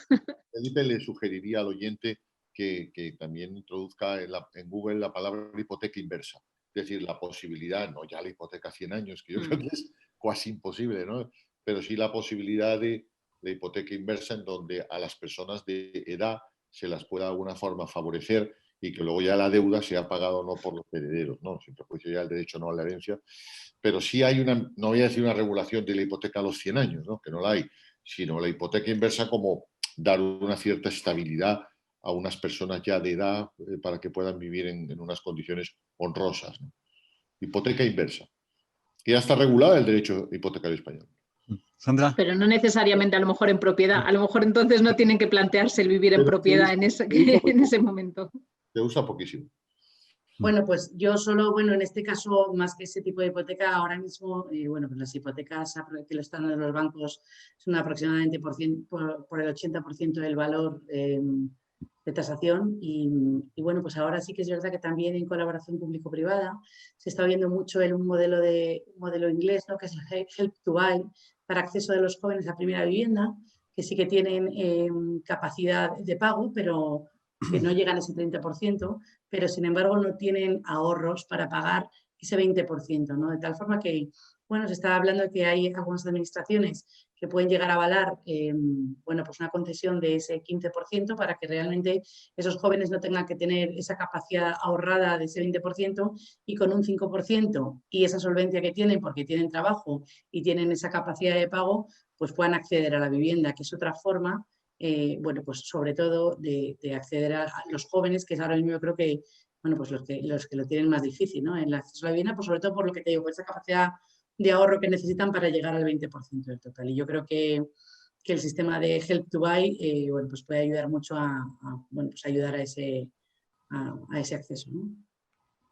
Felipe, le sugeriría al oyente que también introduzca en Google la palabra hipoteca inversa. Es decir, la posibilidad, no ya la hipoteca a 100 años, que yo creo que es casi imposible, ¿no? Pero sí la posibilidad de la hipoteca inversa, en donde a las personas de edad se las pueda de alguna forma favorecer y que luego ya la deuda sea pagada o no por los herederos, ¿no? Siempre pues ya el derecho no a la herencia. Pero sí hay una, no voy a decir una regulación de la hipoteca a los 100 años, ¿no? Que no la hay, sino la hipoteca inversa como dar una cierta estabilidad a unas personas ya de edad para que puedan vivir en unas condiciones honrosas, ¿no? Hipoteca inversa, que ya está regulada el derecho hipotecario español. Sandra. Pero no necesariamente a lo mejor en propiedad. A lo mejor entonces no tienen que plantearse el vivir en propiedad en ese momento. Se usa poquísimo. Bueno, pues yo solo, en este caso, más que ese tipo de hipoteca, ahora mismo, pues las hipotecas que lo están dando los bancos son aproximadamente por el 80% del valor de tasación y bueno, pues ahora sí que es verdad que también en colaboración público-privada se está viendo mucho un modelo inglés, ¿no? Que es el Help to Buy, para acceso de los jóvenes a primera vivienda, que sí que tienen capacidad de pago, pero que no llegan a ese 30%, pero sin embargo no tienen ahorros para pagar ese 20%, ¿no? De tal forma que, se está hablando de que hay algunas administraciones que pueden llegar a avalar pues una concesión de ese 15% para que realmente esos jóvenes no tengan que tener esa capacidad ahorrada de ese 20% y con un 5% y esa solvencia que tienen porque tienen trabajo y tienen esa capacidad de pago, pues puedan acceder a la vivienda, que es otra forma pues sobre todo de acceder a los jóvenes, que es ahora mismo yo creo que, pues los que lo tienen más difícil, ¿no? En el acceso a la vivienda, pues sobre todo por lo que te digo, por esa capacidad de ahorro que necesitan para llegar al 20% del total. Y yo creo que el sistema de Help to Buy, pues puede ayudar mucho a ayudar a ese acceso, ¿no?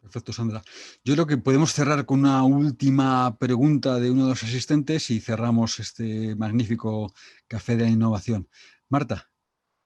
Perfecto, Sandra. Yo creo que podemos cerrar con una última pregunta de uno de los asistentes y cerramos este magnífico café de innovación. Marta.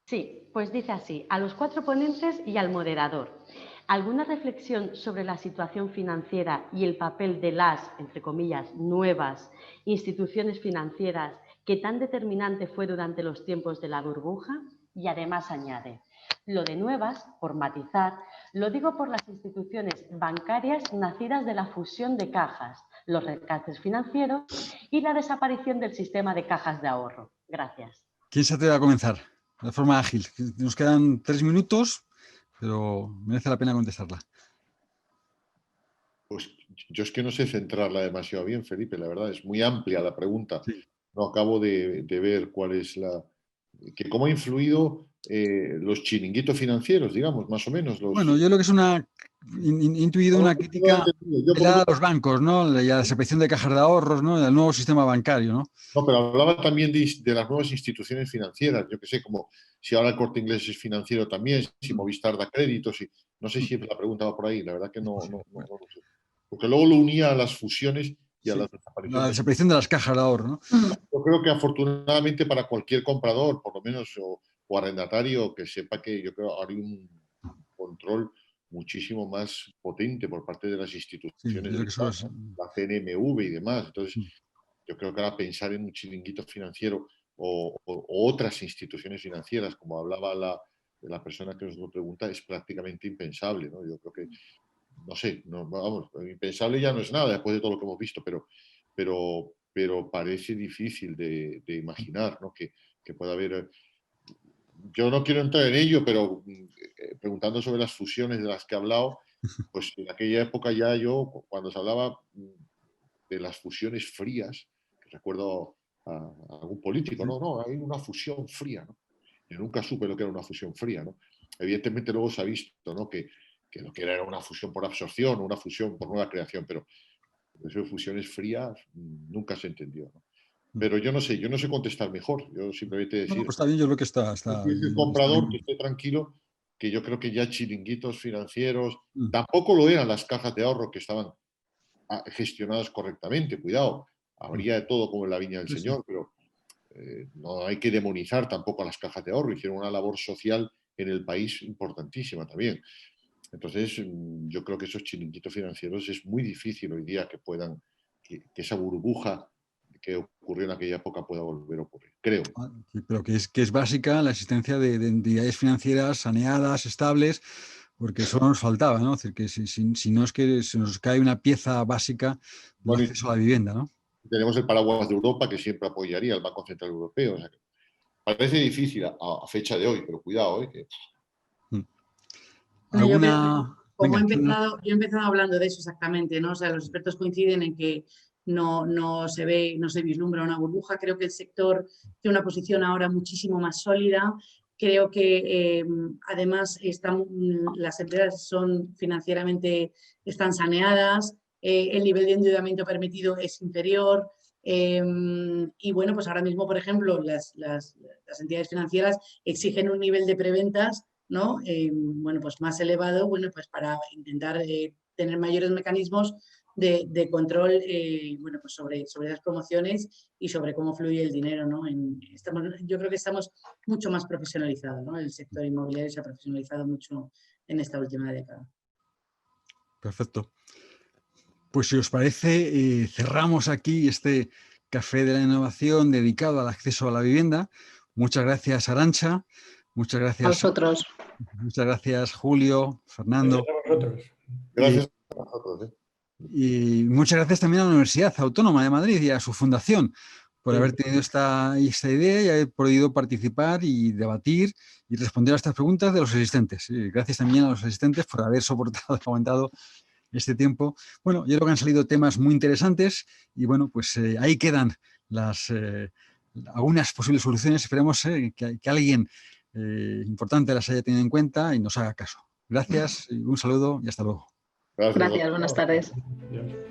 Sí, pues dice así, a los 4 ponentes y al moderador. ¿Alguna reflexión sobre la situación financiera y el papel de las, entre comillas, nuevas instituciones financieras que tan determinante fue durante los tiempos de la burbuja? Y además añade, lo de nuevas, por matizar, lo digo por las instituciones bancarias nacidas de la fusión de cajas, los rescates financieros y la desaparición del sistema de cajas de ahorro. Gracias. ¿Quién se atreve a comenzar? De forma ágil. Nos quedan 3 minutos, pero merece la pena contestarla. Pues yo es que no sé centrarla demasiado bien, Felipe, la verdad, es muy amplia la pregunta. Sí. No acabo de ver cuál es cómo ha influido los chiringuitos financieros, digamos, más o menos. Bueno, yo creo que es intuido una crítica a los bancos, ¿no? La desaparición de cajas de ahorros, ¿no? El nuevo sistema bancario, ¿no? No, pero hablaba también de las nuevas instituciones financieras. Yo que sé, como si ahora el Corte Inglés es financiero también, si Movistar da créditos, no sé si la pregunta va por ahí, la verdad que no lo sé. Porque luego lo unía a las fusiones y a las desapariciones. La desaparición de las cajas de ahorro, ¿no? Yo creo que afortunadamente para cualquier comprador, por lo menos, o arrendatario, que sepa que yo creo que hay un control muchísimo más potente por parte de las instituciones, la CNMV y demás. Entonces, yo creo que ahora pensar en un chiringuito financiero o otras instituciones financieras, como hablaba la persona que nos lo pregunta, es prácticamente impensable, ¿no? Yo creo que, no sé, no, vamos, impensable ya no es nada después de todo lo que hemos visto, pero parece difícil de imaginar, ¿no? Que pueda haber... Yo no quiero entrar en ello, pero preguntando sobre las fusiones de las que he hablado, pues en aquella época ya yo, cuando se hablaba de las fusiones frías, recuerdo a algún político, no, hay una fusión fría, ¿no? Yo nunca supe lo que era una fusión fría, ¿no? Evidentemente luego se ha visto, ¿no? que lo que era una fusión por absorción o una fusión por nueva creación, pero eso de fusiones frías nunca se entendió, ¿no? Pero yo no sé contestar mejor. Yo simplemente decir... No, pues está bien, yo creo que está el comprador que esté tranquilo, que yo creo que ya chiringuitos financieros, tampoco lo eran las cajas de ahorro que estaban gestionadas correctamente, cuidado, habría de todo como en la viña del Señor, pero no hay que demonizar tampoco a las cajas de ahorro, hicieron una labor social en el país importantísima también. Entonces, yo creo que esos chiringuitos financieros es muy difícil hoy día que puedan, que esa burbuja que ocurrió en aquella época pueda volver a ocurrir, creo. Pero que es básica la existencia de entidades financieras saneadas, estables, porque eso nos faltaba, ¿no? Es decir, que si no es que se nos cae una pieza básica del acceso a la vivienda, ¿no? Tenemos el paraguas de Europa que siempre apoyaría al Banco Central Europeo. O sea, parece difícil a fecha de hoy, pero cuidado, que... ¿Alguna...? Como yo he empezado hablando de eso exactamente, ¿no? O sea, los expertos coinciden en que no se vislumbra una burbuja. Creo que el sector tiene una posición ahora muchísimo más sólida. Creo que además las empresas financieramente están saneadas, el nivel de endeudamiento permitido es inferior. Y bueno, pues ahora mismo, por ejemplo, las entidades financieras exigen un nivel de preventas, ¿no? Bueno, pues más elevado, bueno, pues para intentar tener mayores mecanismos de control, bueno, pues sobre las promociones y sobre cómo fluye el dinero, ¿no? Yo creo que estamos mucho más profesionalizados, ¿no? El sector inmobiliario se ha profesionalizado mucho en esta última década. Perfecto. Pues si os parece, cerramos aquí este Café de la Innovación dedicado al acceso a la vivienda. Muchas gracias, Arantxa. Muchas gracias a vosotros. Muchas gracias, Julio, Fernando. Gracias a vosotros. Gracias a vosotros. Y muchas gracias también a la Universidad Autónoma de Madrid y a su fundación por haber tenido esta idea y haber podido participar y debatir y responder a estas preguntas de los asistentes. Y gracias también a los asistentes por haber soportado, aguantado este tiempo. Bueno, yo creo que han salido temas muy interesantes y bueno, pues ahí quedan algunas posibles soluciones. Esperemos que alguien importante las haya tenido en cuenta y nos haga caso. Gracias, un saludo y hasta luego. Gracias, buenas tardes. Adiós.